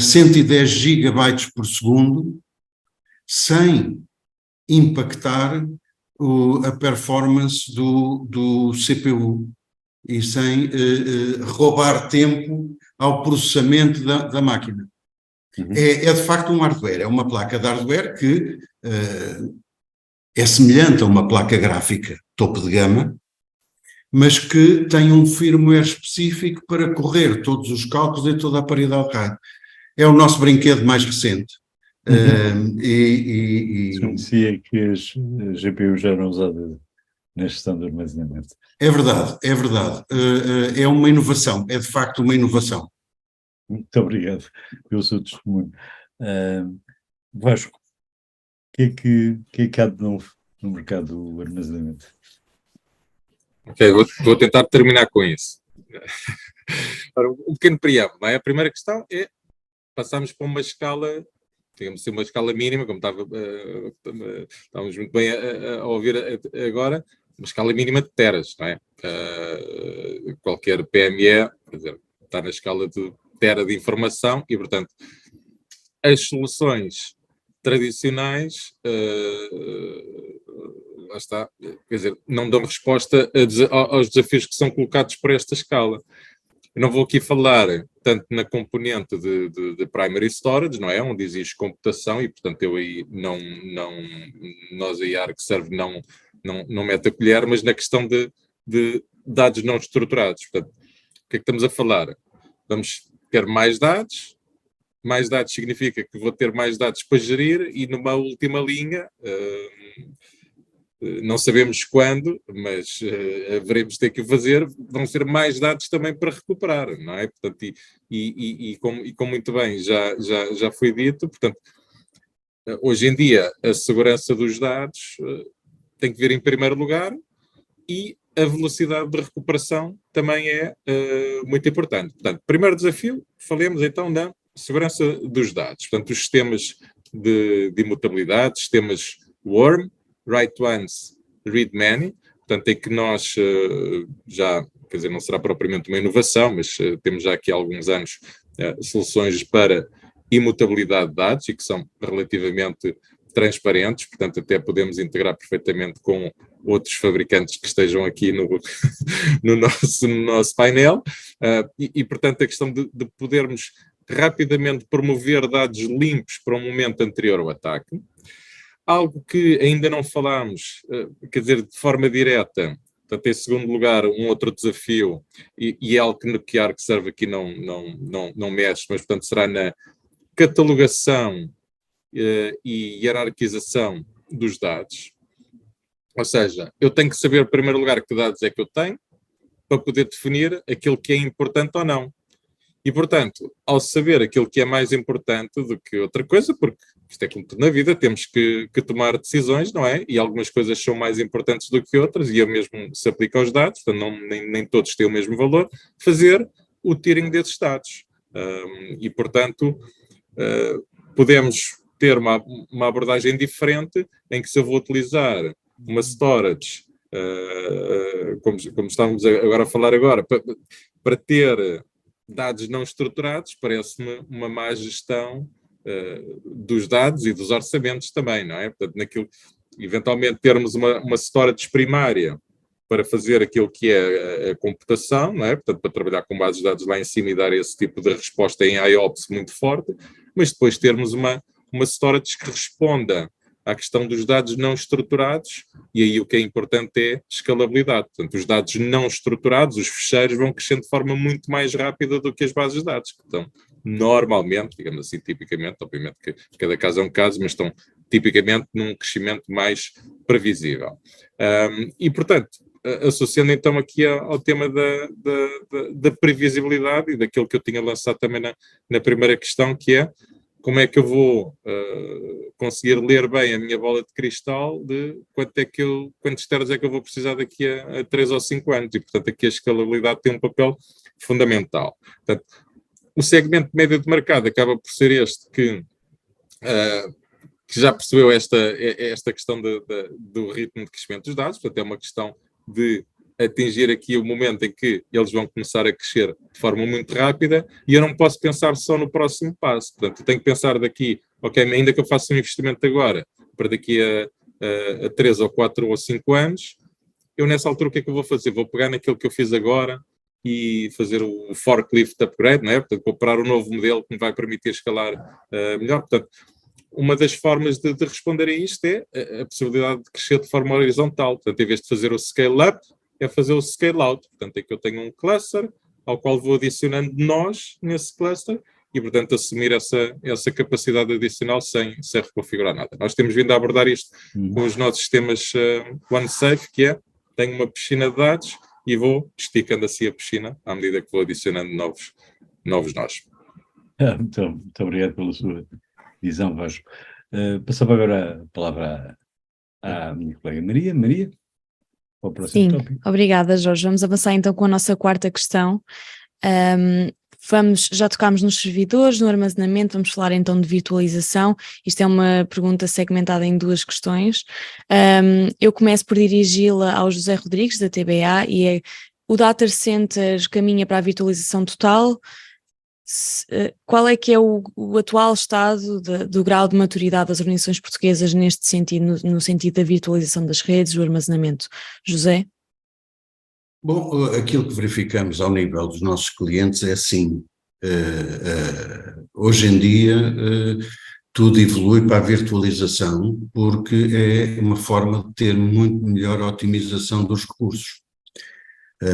110 gigabytes por segundo, sem impactar a performance do CPU e sem roubar tempo ao processamento da máquina. Uhum. É de facto um hardware, é uma placa de hardware que é semelhante a uma placa gráfica topo de gama, mas que tem um firmware específico para correr todos os cálculos e toda a paridade RAID. É o nosso brinquedo mais recente. Conhecia que as GPUs já eram usadas na gestão do armazenamento. É verdade, é verdade. É uma inovação, é de facto uma inovação. Muito obrigado pelo seu testemunho. Vasco, o que é que há de novo no mercado do armazenamento? Ok, vou tentar terminar com isso. Ora, um pequeno preâmbulo, não é? A primeira questão é passarmos para uma escala, digamos assim, uma escala mínima, como estávamos muito bem a ouvir agora, uma escala mínima de teras, não é? Qualquer PME, quer dizer, está na escala de tera de informação e, portanto, as soluções tradicionais, lá está, quer dizer, não dão resposta aos desafios que são colocados por esta escala. Eu não vou aqui falar tanto na componente de primary storage, não é? Onde existe computação e, portanto, nós aí a ArcServe não mete a colher, mas na questão de dados não estruturados. Portanto, o que é que estamos a falar? Vamos ter mais dados significa que vou ter mais dados para gerir e numa última linha, não sabemos quando, mas haveremos de ter que o fazer, vão ser mais dados também para recuperar, não é? Portanto, como muito bem já foi dito, portanto, hoje em dia a segurança dos dados tem que vir em primeiro lugar e a velocidade de recuperação também é muito importante. Portanto, primeiro desafio, falemos então da segurança dos dados. Portanto, os sistemas de imutabilidade, sistemas WORM, Write Once, Read Many, portanto, em que nós quer dizer, não será propriamente uma inovação, mas temos já aqui há alguns anos soluções para imutabilidade de dados e que são relativamente transparentes, portanto, até podemos integrar perfeitamente com outros fabricantes que estejam aqui no nosso painel, portanto, a questão de podermos rapidamente promover dados limpos para um momento anterior ao ataque. Algo que ainda não falámos, quer dizer, de forma direta, portanto, em segundo lugar, um outro desafio, e é algo que a ArcServe aqui não mexe, mas, portanto, será na catalogação e hierarquização dos dados. Ou seja, eu tenho que saber, em primeiro lugar, que dados é que eu tenho, para poder definir aquilo que é importante ou não. E, portanto, ao saber aquilo que é mais importante do que outra coisa, porque isto é como tudo na vida, temos que tomar decisões, não é? E algumas coisas são mais importantes do que outras, e o mesmo se aplica aos dados, portanto, nem todos têm o mesmo valor, fazer o tiering desses dados. E, portanto, podemos ter uma abordagem diferente, em que se eu vou utilizar uma storage, como estamos agora a falar agora, para ter dados não estruturados, parece-me uma má gestão dos dados e dos orçamentos também, não é? Portanto, eventualmente termos uma storage primária para fazer aquilo que é a computação, não é? Portanto, para trabalhar com bases de dados lá em cima e dar esse tipo de resposta em IOPS muito forte, mas depois termos uma storage que responda à questão dos dados não estruturados, e aí o que é importante é escalabilidade. Portanto, os dados não estruturados, os ficheiros, vão crescendo de forma muito mais rápida do que as bases de dados, que estão normalmente, digamos assim, tipicamente, obviamente que cada caso é um caso, mas estão tipicamente num crescimento mais previsível. E, portanto, associando então aqui ao tema da previsibilidade e daquilo que eu tinha lançado também na primeira questão, que é como é que eu vou conseguir ler bem a minha bola de cristal de quantos teras é que eu vou precisar daqui a 3 ou 5 anos, e portanto aqui a escalabilidade tem um papel fundamental. Portanto, o segmento médio de mercado acaba por ser este que já percebeu esta questão do ritmo de crescimento dos dados, portanto é uma questão de atingir aqui o momento em que eles vão começar a crescer de forma muito rápida, e eu não posso pensar só no próximo passo. Portanto, eu tenho que pensar daqui, ok, ainda que eu faça um investimento agora, para daqui a 3 ou 4 ou 5 anos, eu nessa altura o que é que eu vou fazer? Vou pegar naquilo que eu fiz agora e fazer o forklift upgrade, não é? Portanto, comprar um novo modelo que me vai permitir escalar melhor. Portanto, uma das formas de responder a isto é a possibilidade de crescer de forma horizontal. Portanto, em vez de fazer o scale-up, é fazer o scale-out. Portanto, é que eu tenho um cluster ao qual vou adicionando nós nesse cluster e, portanto, assumir essa capacidade adicional sem reconfigurar nada. Nós temos vindo a abordar isto com os nossos sistemas OneSafe, que é, tenho uma piscina de dados e vou esticando assim a piscina à medida que vou adicionando novos nós. Muito obrigado pela sua visão, Vasco. Passava agora a palavra à minha colega Maria. Maria, para o próximo Sim, tópico. obrigada, Jorge. Vamos avançar então com a nossa quarta questão. Já tocámos nos servidores, no armazenamento, vamos falar então de virtualização. Isto é uma pergunta segmentada em 2 questões. Eu começo por dirigi-la ao José Rodrigues, da TBA, e é: o data center caminha para a virtualização total? Qual é que é o atual estado do grau de maturidade das organizações portuguesas neste sentido, no sentido da virtualização das redes, do armazenamento? José? Bom, aquilo que verificamos ao nível dos nossos clientes é assim, hoje em dia tudo evolui para a virtualização, porque é uma forma de ter muito melhor otimização dos recursos.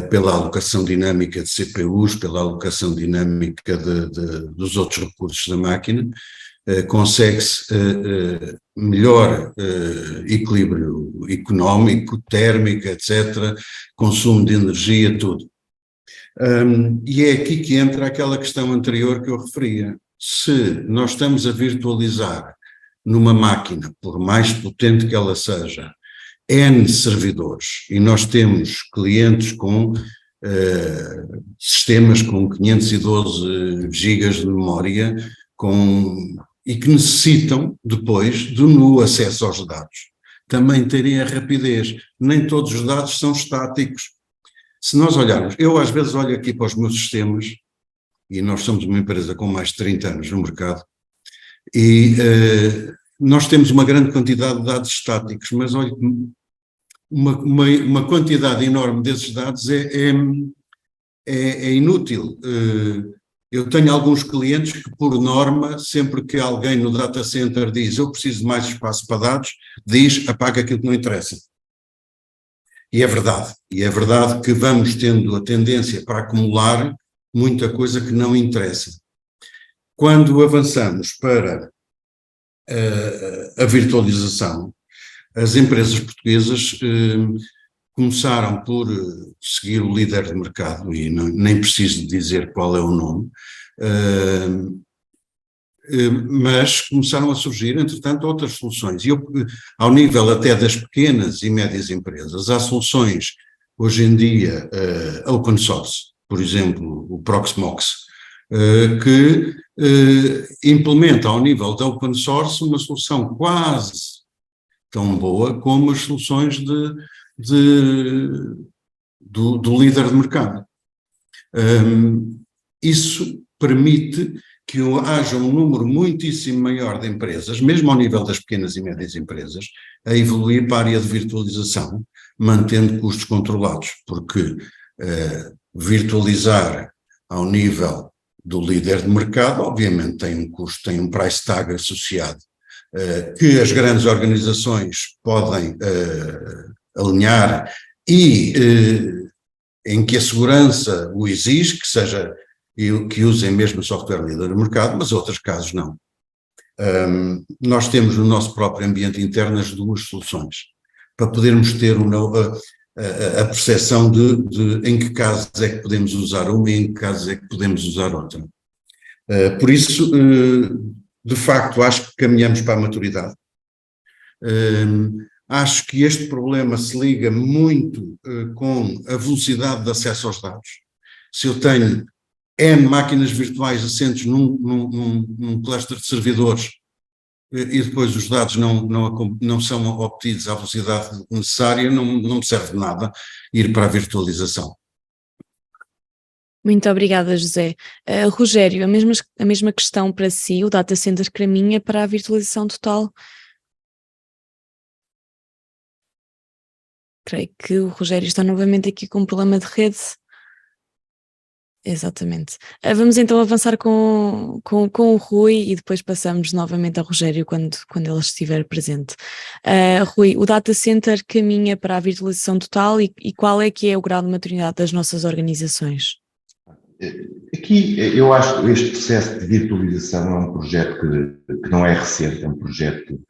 Pela alocação dinâmica de CPUs, pela alocação dinâmica dos outros recursos da máquina, consegue-se melhor equilíbrio económico, térmico, etc., consumo de energia, tudo. E é aqui que entra aquela questão anterior que eu referia. Se nós estamos a virtualizar numa máquina, por mais potente que ela seja, N servidores, e nós temos clientes com sistemas com 512 gigas de memória e que necessitam depois no acesso aos dados também terem a rapidez. Nem todos os dados são estáticos. Se nós olharmos, eu às vezes olho aqui para os meus sistemas, e nós somos uma empresa com mais de 30 anos no mercado, e nós temos uma grande quantidade de dados estáticos, mas olha, uma quantidade enorme desses dados é inútil. Eu tenho alguns clientes que, por norma, sempre que alguém no data center diz eu preciso de mais espaço para dados, diz apaga aquilo que não interessa. E é verdade que vamos tendo a tendência para acumular muita coisa que não interessa. Quando avançamos para a virtualização, as empresas portuguesas começaram por seguir o líder de mercado, e nem preciso dizer qual é o nome, mas começaram a surgir, entretanto, outras soluções. E ao nível até das pequenas e médias empresas, há soluções, hoje em dia, open source, por exemplo, o Proxmox, que implementa ao nível da open source uma solução quase tão boa como as soluções do líder de mercado. Isso permite que haja um número muitíssimo maior de empresas, mesmo ao nível das pequenas e médias empresas, a evoluir para a área de virtualização, mantendo custos controlados, porque virtualizar ao nível do líder de mercado, obviamente tem um custo, tem um price tag associado, que as grandes organizações podem alinhar e em que a segurança o exige, que seja que usem mesmo o software líder do mercado, mas outros casos não. Nós temos no nosso próprio ambiente interno as duas soluções, para podermos ter a percepção de em que casos é que podemos usar uma e em que casos é que podemos usar outra. Por isso, de facto, acho que caminhamos para a maturidade. Acho que este problema se liga muito com a velocidade de acesso aos dados. Se eu tenho N máquinas virtuais assentes num cluster de servidores e depois os dados não são obtidos à velocidade necessária, não me serve de nada ir para a virtualização. Muito obrigada, José. Rogério, a mesma questão para si, o data center caminha para a virtualização total? Creio que o Rogério está novamente aqui com um problema de rede. Exatamente. Vamos então avançar com o Rui e depois passamos novamente ao Rogério quando ele estiver presente. Rui, o data center caminha para a virtualização total e qual é que é o grau de maturidade das nossas organizações? Aqui, eu acho que este processo de virtualização é um projeto que não é recente, é um projeto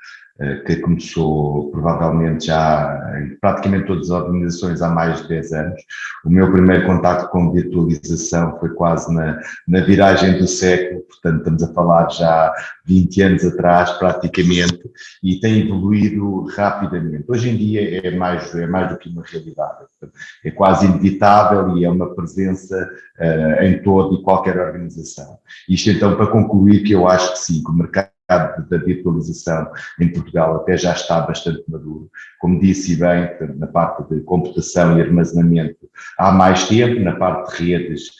que começou provavelmente já em praticamente todas as organizações há mais de 10 anos. O meu primeiro contacto com virtualização foi quase na viragem do século, portanto estamos a falar já 20 anos atrás praticamente, e tem evoluído rapidamente. Hoje em dia é mais do que uma realidade, é quase inevitável e é uma presença em toda e qualquer organização. Isto então para concluir que eu acho que sim, que o mercado da virtualização em Portugal até já está bastante maduro. Como disse bem, na parte de computação e armazenamento há mais tempo, na parte de redes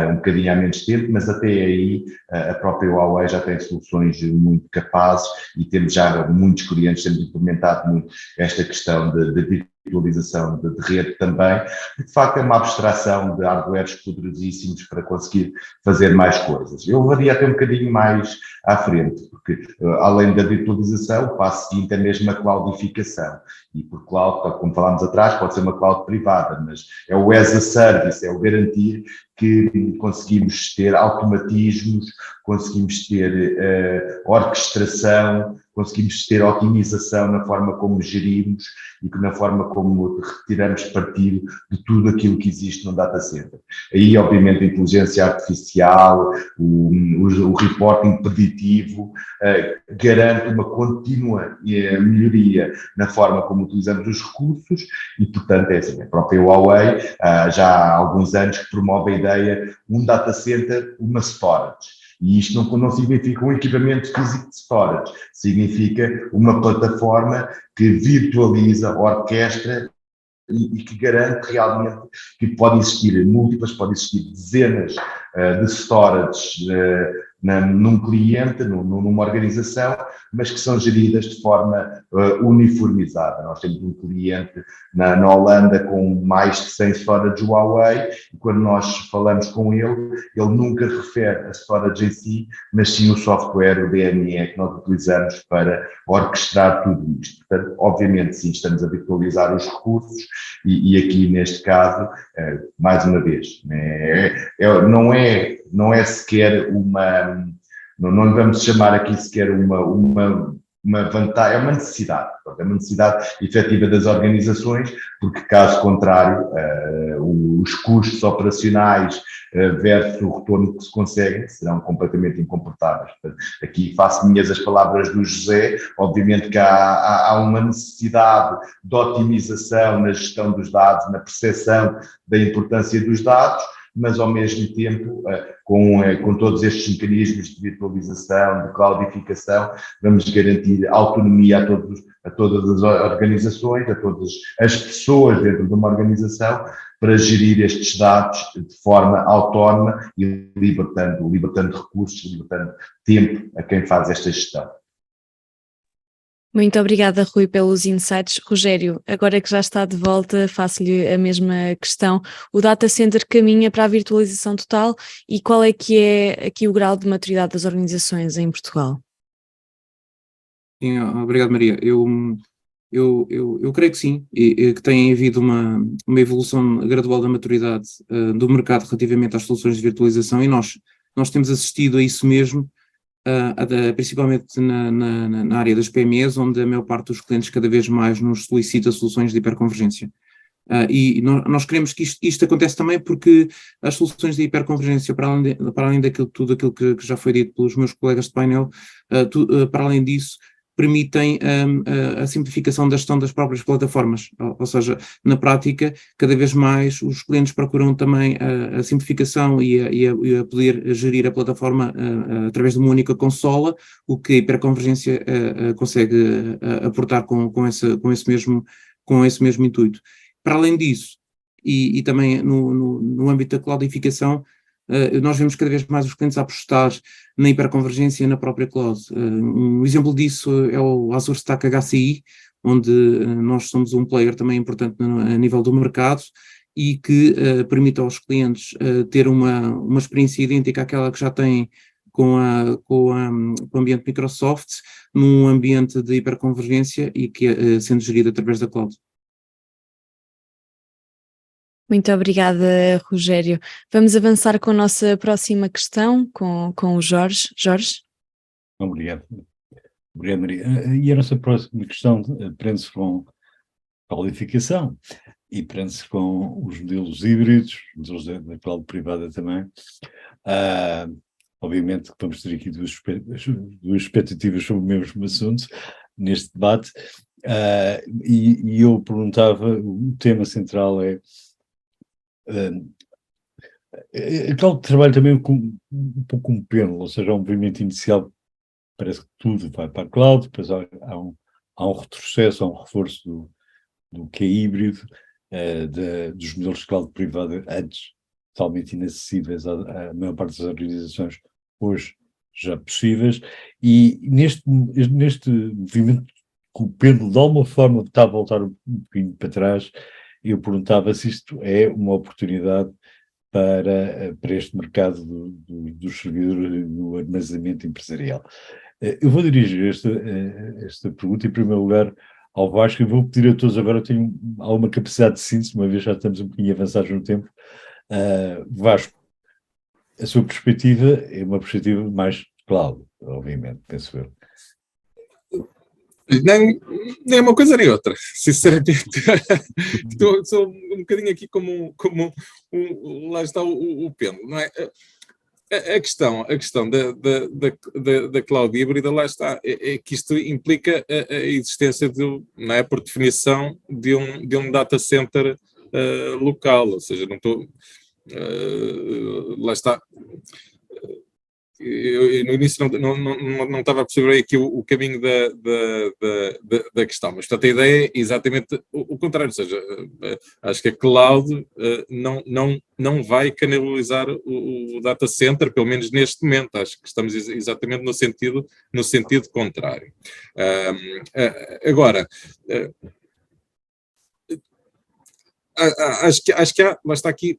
um bocadinho há menos tempo, mas até aí a própria Huawei já tem soluções muito capazes e temos já muitos clientes tendo implementado muito esta questão de virtualização de rede também. De facto é uma abstração de hardwares poderosíssimos para conseguir fazer mais coisas. Eu levaria até um bocadinho mais à frente, porque além da virtualização, o passo seguinte é mesmo a cloudificação. E por cloud, como falámos atrás, pode ser uma cloud privada, mas é o as a service, é o garantir que conseguimos ter automatismos, conseguimos ter orquestração, conseguimos ter otimização na forma como gerimos e na forma como retiramos partido de tudo aquilo que existe no data center. Aí, obviamente, a inteligência artificial, o reporting preditivo garante uma contínua melhoria na forma como utilizamos os recursos e, portanto, é assim, a própria Huawei já há alguns anos que promove a ideia um data center, uma storage. E isto não significa um equipamento físico de storage, significa uma plataforma que virtualiza, orquestra e que garante realmente que pode existir múltiplas, pode existir dezenas de storage num cliente, numa organização, mas que são geridas de forma uniformizada. Nós temos um cliente na Holanda com mais de 100 storage Huawei e quando nós falamos com ele nunca refere a storage em si, mas sim o software, o DME, que nós utilizamos para orquestrar tudo isto. Portanto, obviamente, sim, estamos a virtualizar os recursos e aqui, neste caso, mais uma vez, não é sequer uma, não vamos chamar aqui sequer uma uma vantagem, é uma necessidade, é uma necessidade efetiva das organizações, porque caso contrário, os custos operacionais versus o retorno que se consegue serão completamente incomportáveis. Portanto, aqui faço minhas as palavras do José, obviamente que há uma necessidade de otimização na gestão dos dados, na percepção da importância dos dados, mas ao mesmo tempo, com todos estes mecanismos de virtualização, de cloudificação, vamos garantir autonomia a todas as organizações, a todas as pessoas dentro de uma organização, para gerir estes dados de forma autónoma e libertando recursos, libertando tempo a quem faz esta gestão. Muito obrigada, Rui, pelos insights. Rogério, agora que já está de volta, faço-lhe a mesma questão. O data center caminha para a virtualização total e qual é que é aqui o grau de maturidade das organizações em Portugal? Sim, obrigado, Maria. Eu creio que sim, e que tem havido uma evolução gradual da maturidade do mercado relativamente às soluções de virtualização, e nós temos assistido a isso mesmo, principalmente na área das PMEs, onde a maior parte dos clientes cada vez mais nos solicita soluções de hiperconvergência. E nós queremos que isto aconteça também porque as soluções de hiperconvergência, para além tudo aquilo que já foi dito pelos meus colegas de painel, para além disso, permitem a simplificação da gestão das próprias plataformas, ou seja, na prática, cada vez mais os clientes procuram também a simplificação e a poder gerir a plataforma através de uma única consola, o que a hiperconvergência consegue aportar com esse mesmo intuito. Para além disso, e também no âmbito da cloudificação, nós vemos cada vez mais os clientes a apostar na hiperconvergência na própria cloud. Um exemplo disso é o Azure Stack HCI, onde nós somos um player também importante a nível do mercado e que permite aos clientes ter uma experiência idêntica àquela que já têm com o ambiente Microsoft, num ambiente de hiperconvergência e que sendo gerido através da cloud. Muito obrigada, Rogério. Vamos avançar com a nossa próxima questão, com o Jorge. Jorge? Obrigado. Obrigado, Maria. E a nossa próxima questão prende-se com a qualificação e prende-se com os modelos híbridos, modelos da cloud privada também. Obviamente que vamos ter aqui duas expectativas sobre o mesmo assunto neste debate. E eu perguntava, o tema central é a cloud trabalha também um pouco como pêndulo, ou seja, há um movimento inicial, parece que tudo vai para a cloud, depois há um retrocesso, há um reforço do que é híbrido, dos modelos de cloud privada antes totalmente inacessíveis à maior parte das organizações, hoje já possíveis, e neste movimento que o pêndulo de alguma forma está a voltar um bocadinho para trás, eu perguntava se isto é uma oportunidade para este mercado dos servidores do armazenamento empresarial. Eu vou dirigir esta pergunta, em primeiro lugar, ao Vasco, e vou pedir a todos, agora tenho alguma capacidade de síntese, uma vez já estamos um bocadinho avançados no tempo. Vasco, a sua perspectiva é uma perspectiva mais cloud, obviamente, penso eu. Nem uma coisa nem outra, sinceramente. Sou um bocadinho aqui como lá está o pêndulo, não é? A questão da cloud híbrida, lá está, é que isto implica a existência, não é, por definição, de um data center local, ou seja, não estou... lá está... Eu no início não estava a perceber aqui o caminho da questão, mas portanto a ideia é exatamente o contrário, ou seja, acho que a cloud não vai canibalizar o data center, pelo menos neste momento, acho que estamos exatamente no sentido contrário. Agora, acho que há, lá está aqui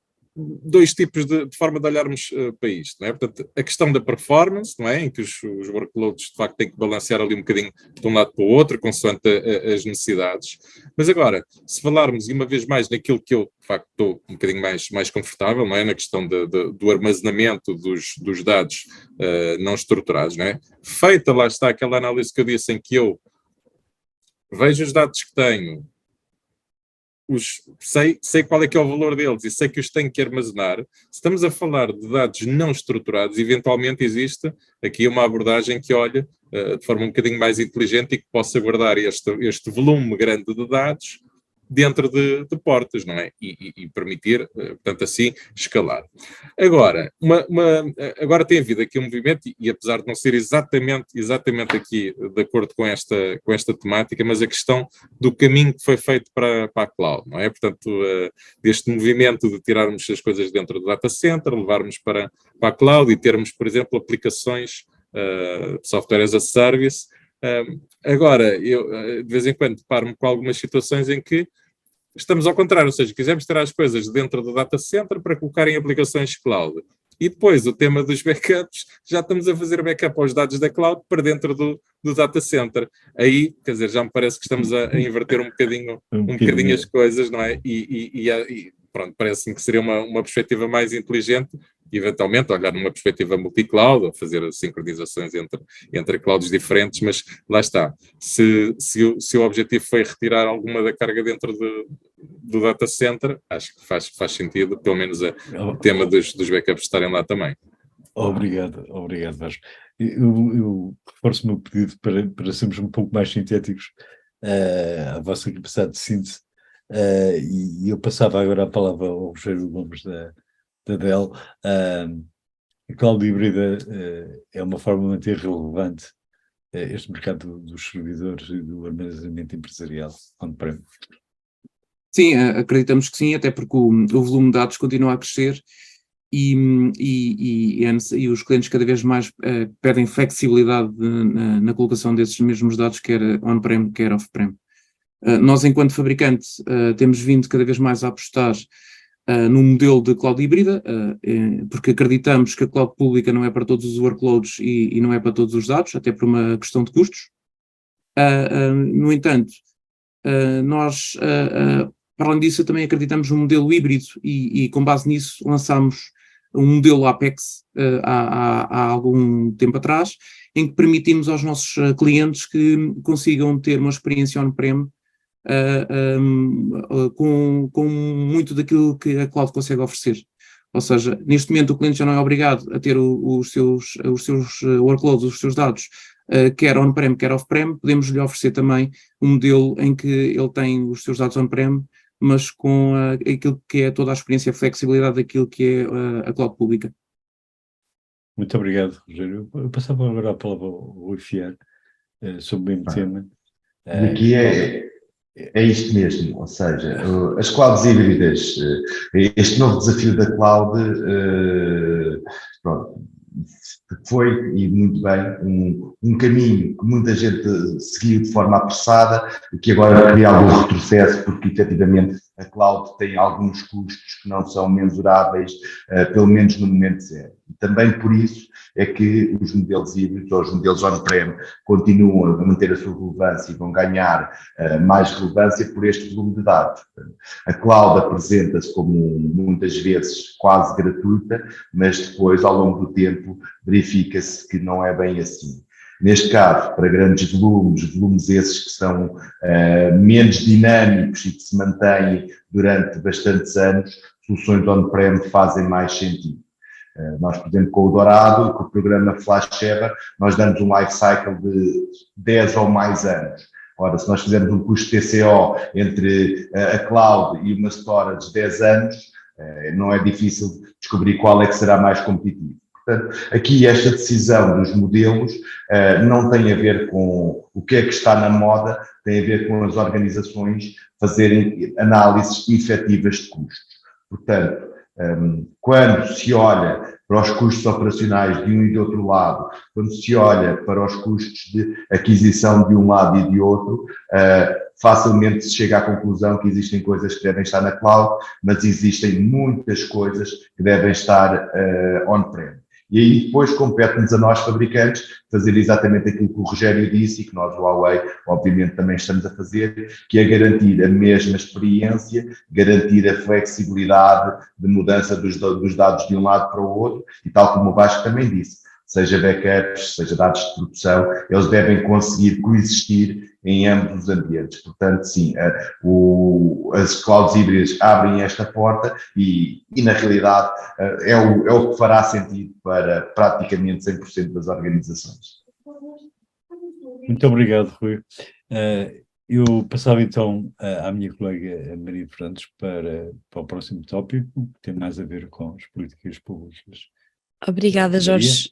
dois tipos de forma de olharmos para isto, não é? Portanto, a questão da performance, não é? Em que os workloads de facto têm que balancear ali um bocadinho de um lado para o outro, consoante as necessidades. Mas agora, se falarmos, e uma vez mais, naquilo que eu de facto estou um bocadinho mais confortável, não é? Na questão do armazenamento dos dados não estruturados, não é? Feita, lá está, aquela análise que eu disse, em que eu vejo os dados que tenho, sei qual é que é o valor deles e sei que os tenho que armazenar. Se estamos a falar de dados não estruturados, eventualmente existe aqui uma abordagem que olha de forma um bocadinho mais inteligente e que possa guardar este volume grande de dados dentro de portas, não é? E permitir, portanto, assim, escalar. Agora, agora tem havido aqui um movimento, e apesar de não ser exatamente aqui de acordo com esta temática, mas a questão do caminho que foi feito para a cloud, não é? Portanto, deste movimento de tirarmos as coisas dentro do data center, levarmos para a cloud e termos, por exemplo, aplicações software as a service. Agora, eu de vez em quando deparo-me com algumas situações em que estamos ao contrário, ou seja, quisemos tirar as coisas dentro do data center para colocar em aplicações cloud. E depois, o tema dos backups, já estamos a fazer backup aos dados da cloud para dentro do data center. Aí, quer dizer, já me parece que estamos a inverter um bocadinho as coisas, não é? E pronto, parece-me que seria uma perspectiva mais inteligente, eventualmente olhar numa perspectiva multi-cloud, ou fazer sincronizações entre clouds diferentes, mas lá está. Se o objetivo foi retirar alguma da carga dentro do data center, acho que faz sentido, pelo menos o tema dos backups estarem lá também. Obrigado, Vasco. Eu reforço o meu pedido para sermos um pouco mais sintéticos à vossa capacidade de síntese, e eu passava agora a palavra ao Rogério Gomes da Dell. A cloud híbrida é uma forma de manter relevante este mercado dos servidores e do armazenamento empresarial on-prem. Sim, acreditamos que sim, até porque o volume de dados continua a crescer e os clientes cada vez mais pedem flexibilidade na colocação desses mesmos dados, quer on-prem, quer off-prem. Nós, enquanto fabricante, temos vindo cada vez mais a apostar num modelo de cloud híbrida, porque acreditamos que a cloud pública não é para todos os workloads e não é para todos os dados, até por uma questão de custos. No entanto, nós, para além disso, também acreditamos num modelo híbrido e com base nisso lançámos um modelo Apex há algum tempo atrás, em que permitimos aos nossos clientes que consigam ter uma experiência on-prem com muito daquilo que a cloud consegue oferecer. Ou seja, neste momento o cliente já não é obrigado a ter os seus workloads, os seus dados, quer on-prem, quer off-prem. Podemos lhe oferecer também um modelo em que ele tem os seus dados on-prem, mas com aquilo que é toda a experiência e flexibilidade daquilo que é a cloud pública. Muito obrigado, Rogério. Eu passava agora a palavra ao Rui Fiar sobre o mesmo tema. Aqui é isto mesmo, ou seja, as clouds híbridas, este novo desafio da cloud, pronto, foi, e muito bem, um caminho que muita gente seguiu de forma apressada e que agora cria algum retrocesso, porque efetivamente a cloud tem alguns custos que não são mensuráveis, pelo menos no momento zero. E também por isso é que os modelos híbridos ou os modelos on-prem continuam a manter a sua relevância e vão ganhar mais relevância por este volume de dados. A cloud apresenta-se como muitas vezes quase gratuita, mas depois, ao longo do tempo, verifica-se que não é bem assim. Neste caso, para grandes volumes esses que são menos dinâmicos e que se mantêm durante bastantes anos, soluções on-prem fazem mais sentido. Nós, por exemplo, com o Dourado, com o programa FlashEver, nós damos um life cycle de 10 ou mais anos. Ora, se nós fizermos um custo TCO entre a cloud e uma storage de 10 anos, não é difícil descobrir qual é que será mais competitivo. Portanto, aqui esta decisão dos modelos não tem a ver com o que é que está na moda, tem a ver com as organizações fazerem análises efetivas de custos. Portanto, Quando se olha para os custos operacionais de um e de outro lado, quando se olha para os custos de aquisição de um lado e de outro, facilmente se chega à conclusão que existem coisas que devem estar na cloud, mas existem muitas coisas que devem estar on-prem. E aí depois compete-nos a nós, fabricantes, fazer exatamente aquilo que o Rogério disse e que nós, o Huawei, obviamente também estamos a fazer, que é garantir a mesma experiência, garantir a flexibilidade de mudança dos dados de um lado para o outro, e tal como o Vasco também disse, seja backups, seja dados de produção, eles devem conseguir coexistir em ambos os ambientes. Portanto, sim, as clouds híbridas abrem esta porta e na realidade, é o que fará sentido para praticamente 100% das organizações. Muito obrigado, Rui. Eu passava então à minha colega Maria Fernandes para o próximo tópico, que tem mais a ver com as políticas públicas. Obrigada, Jorge.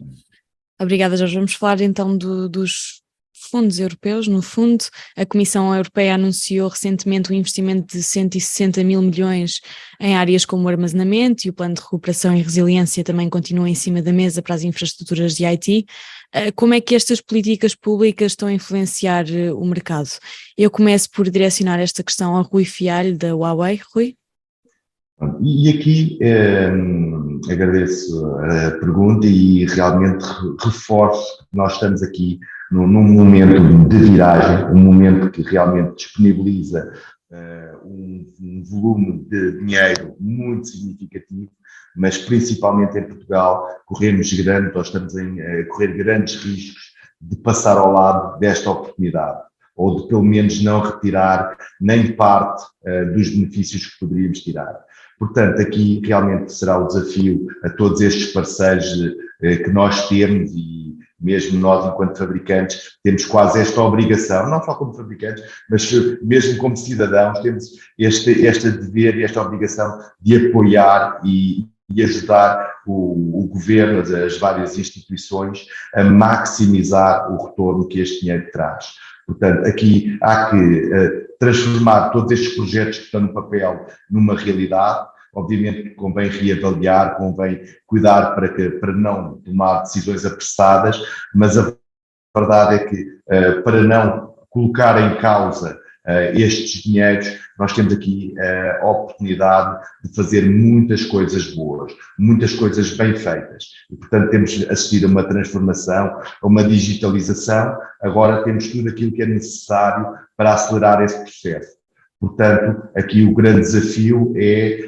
Obrigada, Jorge. Vamos falar então dos fundos europeus. No fundo, a Comissão Europeia anunciou recentemente um investimento de 160 mil milhões em áreas como o armazenamento, e o plano de recuperação e resiliência também continua em cima da mesa para as infraestruturas de IT. Como é que estas políticas públicas estão a influenciar o mercado? Eu começo por direcionar esta questão ao Rui Fialho, da Huawei. Rui? E aqui agradeço a pergunta e realmente reforço que nós estamos aqui num momento de viragem, um momento que realmente disponibiliza um volume de dinheiro muito significativo, mas principalmente em Portugal estamos a correr grandes riscos de passar ao lado desta oportunidade, ou de pelo menos não retirar nem parte dos benefícios que poderíamos tirar. Portanto, aqui realmente será o desafio a todos estes parceiros que nós temos, e mesmo nós, enquanto fabricantes, temos quase esta obrigação, não só como fabricantes, mas mesmo como cidadãos, temos este dever e esta obrigação de apoiar e ajudar o governo, as várias instituições, a maximizar o retorno que este dinheiro traz. Portanto, aqui há que transformar todos estes projetos que estão no papel numa realidade. Obviamente que convém reavaliar, convém cuidar para não tomar decisões apressadas, mas a verdade é que para não colocar em causa estes dinheiros, nós temos aqui a oportunidade de fazer muitas coisas boas, muitas coisas bem feitas. E, portanto, temos assistido a uma transformação, a uma digitalização. Agora temos tudo aquilo que é necessário para acelerar esse processo. Portanto, aqui o grande desafio é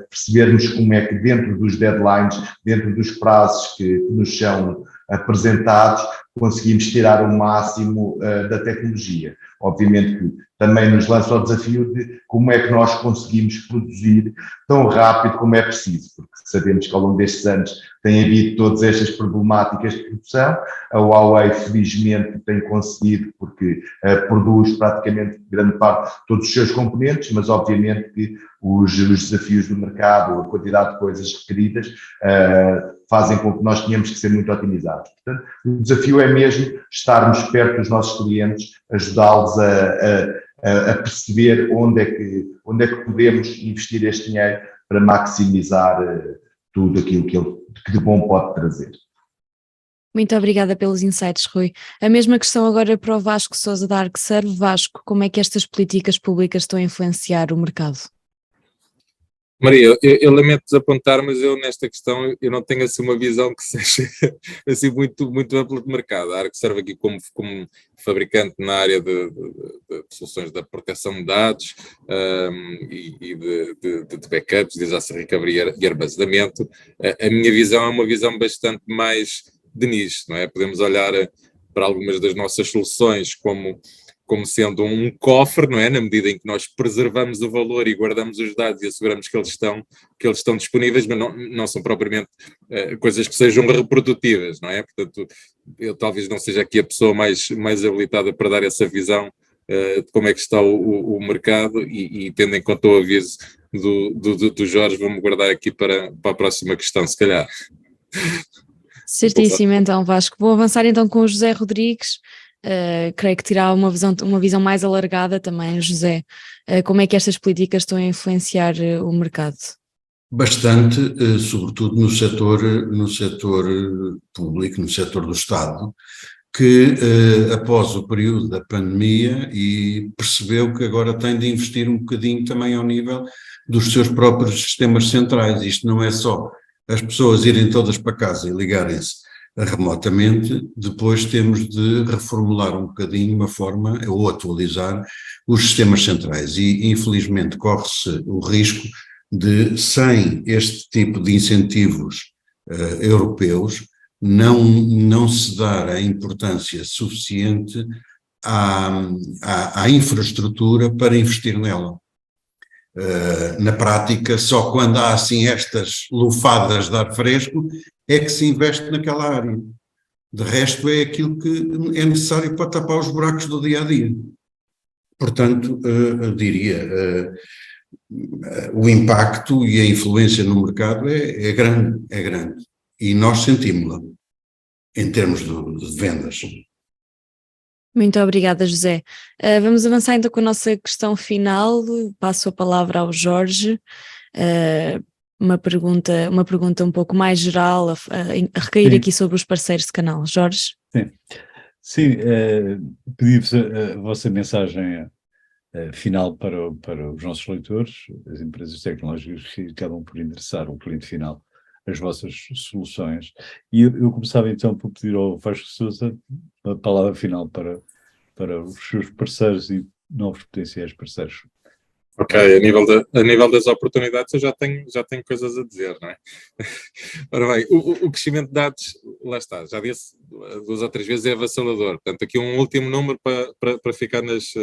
percebermos como é que dentro dos deadlines, dentro dos prazos que nos são apresentados, conseguimos tirar o máximo da tecnologia. Obviamente que também nos lança o desafio de como é que nós conseguimos produzir tão rápido como é preciso, porque sabemos que ao longo destes anos tem havido todas estas problemáticas de produção. A Huawei, felizmente, tem conseguido, porque produz praticamente grande parte de todos os seus componentes, mas obviamente que os desafios do mercado, a quantidade de coisas requeridas, fazem com que nós tenhamos que ser muito otimizados. Portanto, o desafio é mesmo estarmos perto dos nossos clientes, ajudá-los a perceber onde é que podemos investir este dinheiro para maximizar tudo aquilo que de bom pode trazer. Muito obrigada pelos insights, Rui. A mesma questão agora para o Vasco Sousa da Arcserve. Vasco, como é que estas políticas públicas estão a influenciar o mercado? Maria, eu lamento desapontar, mas eu nesta questão eu não tenho assim uma visão que seja assim muito, muito ampla de mercado. A Arcserve aqui como fabricante na área de soluções da proteção de dados e de backups, disaster recovery e armazenamento, a minha visão é uma visão bastante mais de nicho, não é? Podemos olhar para algumas das nossas soluções como sendo um cofre, não é? Na medida em que nós preservamos o valor e guardamos os dados e asseguramos que eles estão disponíveis, mas não são propriamente coisas que sejam reprodutíveis, não é? Portanto, eu talvez não seja aqui a pessoa mais habilitada para dar essa visão de como é que está o mercado e tendo em conta o aviso do Jorge, vou-me guardar aqui para a próxima questão, se calhar. Certíssimo, então, Vasco. Vou avançar então com o José Rodrigues. Creio que terá uma visão mais alargada também, José. Como é que estas políticas estão a influenciar o mercado? bastante, sobretudo no setor público, no setor do Estado, que após o período da pandemia e percebeu que agora tem de investir um bocadinho também ao nível dos seus próprios sistemas centrais. Isto não é só as pessoas irem todas para casa e ligarem-se remotamente, depois temos de reformular um bocadinho uma forma ou atualizar os sistemas centrais e infelizmente corre-se o risco de, sem este tipo de incentivos europeus, não se dar a importância suficiente à infraestrutura para investir nela. Na prática, só quando há assim estas lufadas de ar fresco é que se investe naquela área. De resto é aquilo que é necessário para tapar os buracos do dia-a-dia. Portanto, eu diria, o impacto e a influência no mercado é grande. E nós sentimos-la, em termos de vendas. Muito obrigada, José. Vamos avançar então com a nossa questão final. Passo a palavra ao Jorge. Uma pergunta um pouco mais geral, a recair aqui sobre os parceiros de canal. Jorge? Sim, pedi-vos a vossa mensagem final para os nossos leitores, as empresas tecnológicas que acabam por interessar o cliente final, as vossas soluções. E eu começava então por pedir ao Vasco Sousa a palavra final para os seus parceiros e novos potenciais parceiros. Ok, a nível das oportunidades eu já tenho coisas a dizer, não é? Ora bem, o crescimento de dados, lá está, já disse 2 ou 3 vezes, é avassalador. Portanto, aqui um último número para ficar nas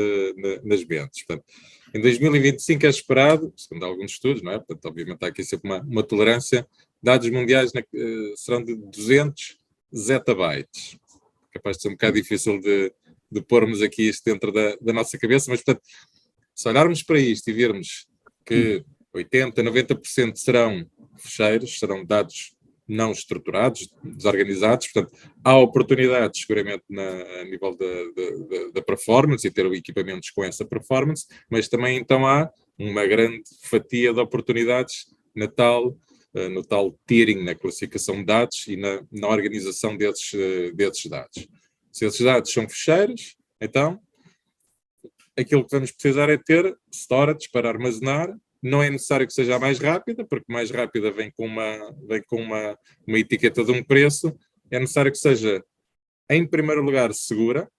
mentes. Portanto, em 2025 é esperado, segundo alguns estudos, não é? Portanto, obviamente há aqui sempre uma tolerância, dados mundiais serão de 200 zettabytes. Capaz de ser um bocado difícil de pormos aqui isto dentro da nossa cabeça, mas, portanto, se olharmos para isto e virmos que 80%, 90% serão fecheiros, serão dados não estruturados, desorganizados, portanto, há oportunidades seguramente a nível da performance e ter equipamentos com essa performance, mas também então há uma grande fatia de oportunidades no tal tiering, na classificação de dados e na organização desses dados. Se esses dados são fecheiros, então aquilo que vamos precisar é ter storage para armazenar. Não é necessário que seja a mais rápida, porque mais rápida vem com uma etiqueta de um preço. É necessário que seja, em primeiro lugar, segura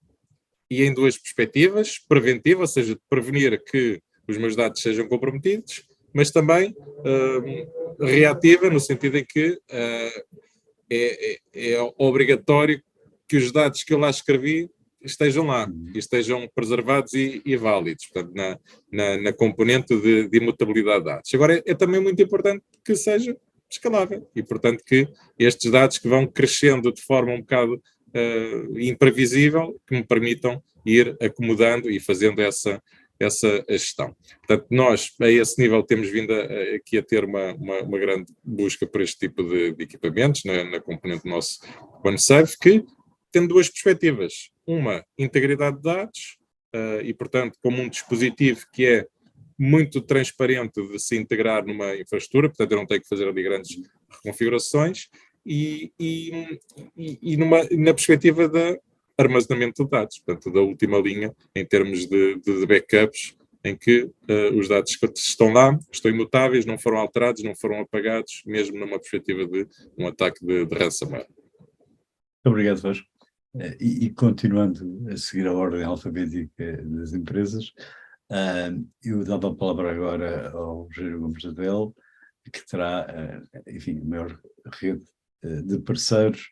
e em 2 perspectivas, preventiva, ou seja, de prevenir que os meus dados sejam comprometidos, mas também reativa, no sentido em que é obrigatório que os dados que eu lá escrevi estejam lá, e estejam preservados e válidos, portanto, na componente de imutabilidade de dados. Agora, é também muito importante que seja escalável, e portanto que estes dados que vão crescendo de forma um bocado imprevisível, que me permitam ir acomodando e fazendo essa gestão. Portanto, nós, a esse nível, temos vindo aqui a ter uma grande busca por este tipo de equipamentos, na componente do nosso OneSafe, que tem 2 perspectivas. Uma, integridade de dados, e, portanto, como um dispositivo que é muito transparente de se integrar numa infraestrutura, portanto, eu não tenho que fazer ali grandes reconfigurações, e na perspectiva de armazenamento de dados, portanto, da última linha, em termos de backups, em que os dados que estão lá estão imutáveis, não foram alterados, não foram apagados, mesmo numa perspectiva de um ataque de ransomware. Muito obrigado, Vasco. E continuando a seguir a ordem alfabética das empresas, eu dava a palavra agora ao Rogério Gomes Adel, que terá, enfim, a maior rede de parceiros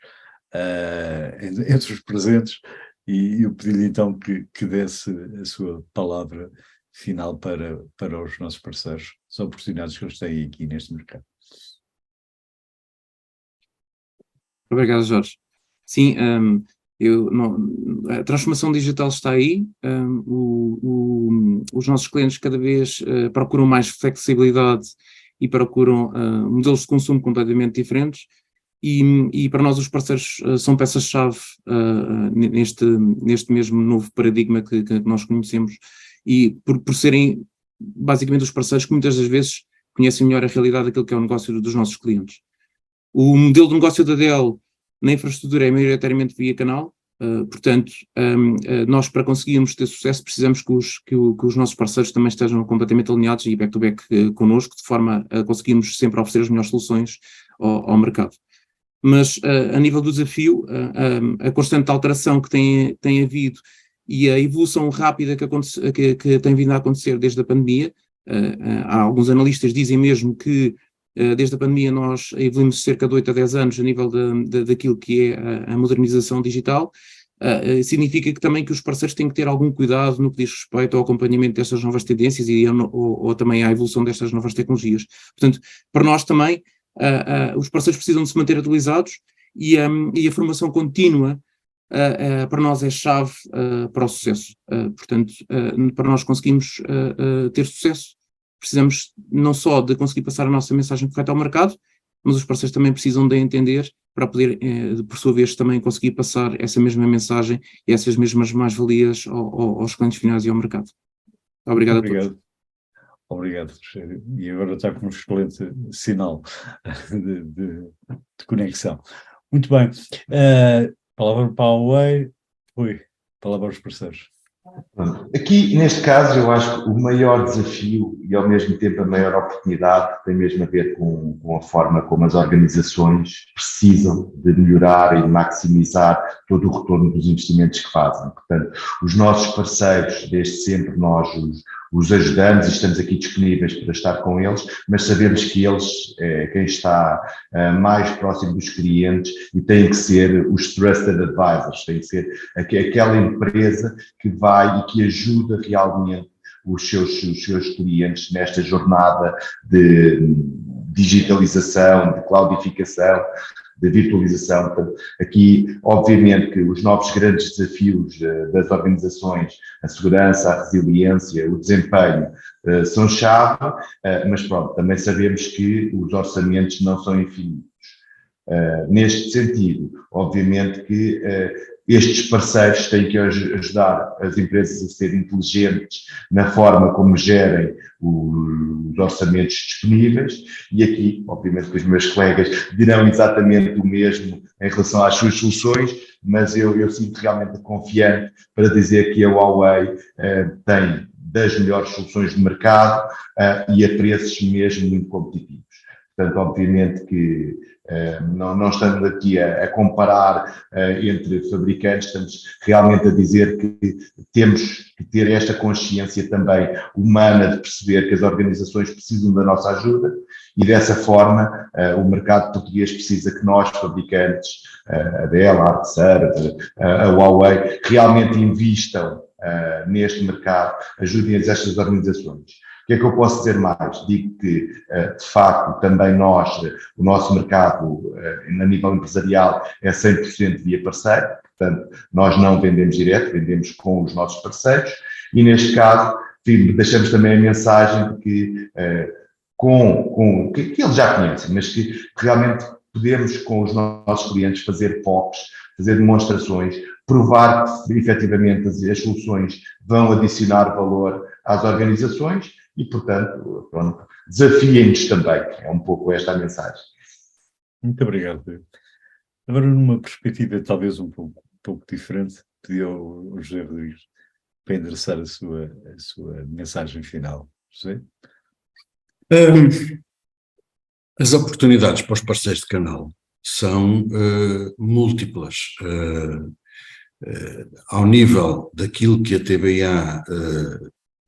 entre os presentes, e eu pedi-lhe então que desse a sua palavra final para os nossos parceiros, as oportunidades que eles têm aqui neste mercado. Obrigado, Jorge. Sim, a transformação digital está aí, os nossos clientes cada vez procuram mais flexibilidade e procuram modelos de consumo completamente diferentes, e para nós os parceiros são peças-chave neste mesmo novo paradigma que nós conhecemos, e por serem basicamente os parceiros que muitas das vezes conhecem melhor a realidade daquilo que é o negócio dos nossos clientes. O modelo de negócio da Dell na infraestrutura é maioritariamente via canal, portanto, nós para conseguirmos ter sucesso precisamos que os nossos parceiros também estejam completamente alinhados e back-to-back connosco, de forma a conseguirmos sempre oferecer as melhores soluções ao mercado. Mas a nível do desafio, a constante alteração que tem havido e a evolução rápida que tem vindo a acontecer desde a pandemia, há alguns analistas dizem mesmo que desde a pandemia nós evoluímos cerca de 8 a 10 anos a nível daquilo que é a modernização digital. Significa que também que os parceiros têm que ter algum cuidado no que diz respeito ao acompanhamento destas novas tendências ou também à evolução destas novas tecnologias. Portanto, para nós também, os parceiros precisam de se manter atualizados e a formação contínua para nós é chave para o sucesso. Portanto, para nós conseguirmos ter sucesso, precisamos não só de conseguir passar a nossa mensagem correta ao mercado, mas os parceiros também precisam de entender para poder, por sua vez, também conseguir passar essa mesma mensagem e essas mesmas mais-valias aos clientes finais e ao mercado. Obrigado a todos. Obrigado, Rogério. E agora está com um excelente sinal de conexão. Muito bem. Palavra para a Huawei. Rui, palavra aos parceiros. Aqui, neste caso, eu acho que o maior desafio e, ao mesmo tempo, a maior oportunidade tem mesmo a ver com a forma como as organizações precisam de melhorar e de maximizar todo o retorno dos investimentos que fazem. Portanto, os nossos parceiros, desde sempre nós os ajudamos e estamos aqui disponíveis para estar com eles, mas sabemos que eles, quem está mais próximo dos clientes, e têm que ser os trusted advisors, têm que ser aquela empresa que vai e que ajuda realmente os seus clientes nesta jornada de digitalização, de cloudificação, de virtualização. Portanto, aqui, obviamente, que os novos grandes desafios das organizações, a segurança, a resiliência, o desempenho, são chave, mas pronto, também sabemos que os orçamentos não são infinitos. Neste sentido, obviamente que estes parceiros têm que ajudar as empresas a serem inteligentes na forma como gerem os orçamentos disponíveis, e aqui, obviamente, que os meus colegas dirão exatamente o mesmo em relação às suas soluções, mas eu sinto realmente confiante para dizer que a Huawei tem das melhores soluções de mercado e a preços mesmo muito competitivos. Portanto, obviamente que não estamos aqui a comparar entre fabricantes, estamos realmente a dizer que temos que ter esta consciência também humana de perceber que as organizações precisam da nossa ajuda e dessa forma o mercado português precisa que nós, fabricantes, a Dell, a Arcserve, a Huawei, realmente invistam neste mercado, ajudem estas organizações. O que é que eu posso dizer mais? Digo que, de facto, também nós, o nosso mercado, a nível empresarial, é 100% via parceiro, portanto, nós não vendemos direto, vendemos com os nossos parceiros, e neste caso, deixamos também a mensagem de que, que eles já conhecem, mas que realmente podemos, com os nossos clientes, fazer POCs, fazer demonstrações, provar que, efetivamente, as soluções vão adicionar valor às organizações, e, portanto, pronto, desafiem-nos também. É um pouco esta a mensagem. Muito obrigado. Agora, numa perspectiva talvez um pouco diferente, pedi ao José Rodrigues para endereçar a sua mensagem final. José? As oportunidades para os parceiros de canal são múltiplas. Ao nível daquilo que a TBA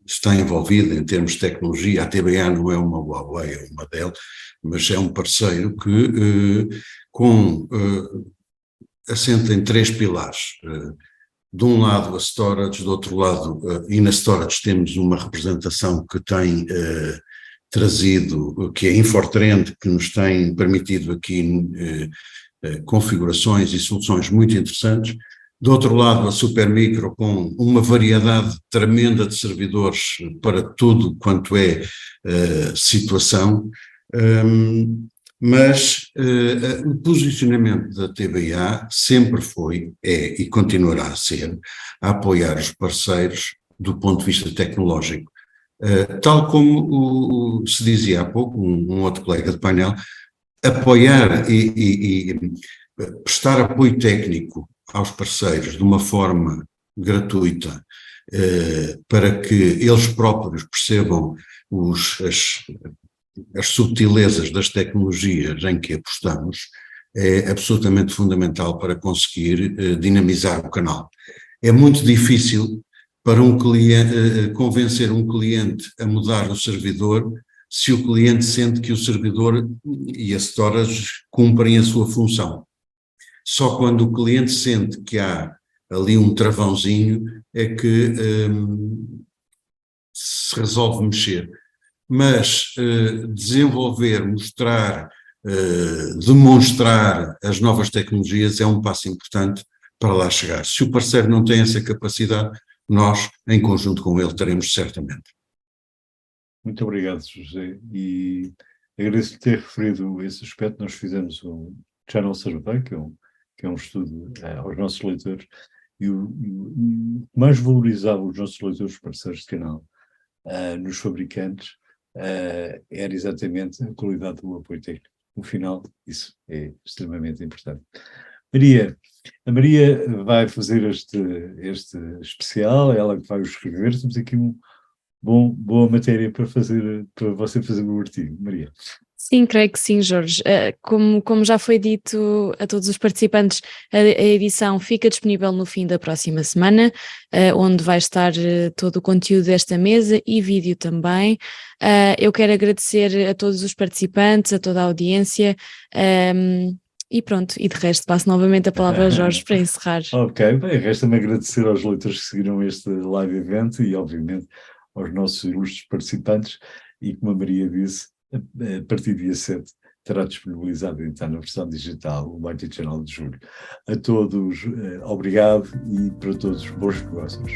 está envolvida em termos de tecnologia, a TBA não é uma Huawei, é uma Dell, mas é um parceiro que assenta em 3 pilares. De um lado a storage, do outro lado, e na storage temos uma representação que tem trazido, que é Infortrend, que nos tem permitido aqui configurações e soluções muito interessantes. Do outro lado, a Supermicro, com uma variedade tremenda de servidores para tudo quanto é situação, mas o posicionamento da TBA sempre foi, é e continuará a ser, a apoiar os parceiros do ponto de vista tecnológico. Tal como se dizia há pouco, um outro colega de painel, apoiar e prestar apoio técnico aos parceiros de uma forma gratuita, para que eles próprios percebam as subtilezas das tecnologias em que apostamos, é absolutamente fundamental para conseguir dinamizar o canal. É muito difícil para um cliente, convencer um cliente a mudar o servidor, se o cliente sente que o servidor e as storage cumprem a sua função. Só quando o cliente sente que há ali um travãozinho é que se resolve mexer. Mas desenvolver, mostrar, demonstrar as novas tecnologias é um passo importante para lá chegar. Se o parceiro não tem essa capacidade, nós, em conjunto com ele, teremos certamente. Muito obrigado, José, e agradeço por ter referido esse aspecto. Nós fizemos um Channel Survey, que é um estudo aos nossos leitores, e o que mais valorizava os nossos leitores parceiros de canal nos fabricantes era exatamente a qualidade do apoio técnico. No final, isso é extremamente importante. A Maria vai fazer este especial, ela que vai o escrever. Temos aqui boa matéria para você fazer o artigo, Maria. Sim, creio que sim, Jorge. Como já foi dito a todos os participantes, a edição fica disponível no fim da próxima semana, onde vai estar todo o conteúdo desta mesa e vídeo também. Eu quero agradecer a todos os participantes, a toda a audiência, e pronto, e de resto passo novamente a palavra a Jorge para encerrar. Ok, bem, resta-me agradecer aos leitores que seguiram este live evento e, obviamente, aos nossos ilustres participantes, e como a Maria disse, a partir do dia 7 terá disponibilizado então na versão digital o Whitey Channel de julho. A todos, obrigado, e para todos, bons negócios.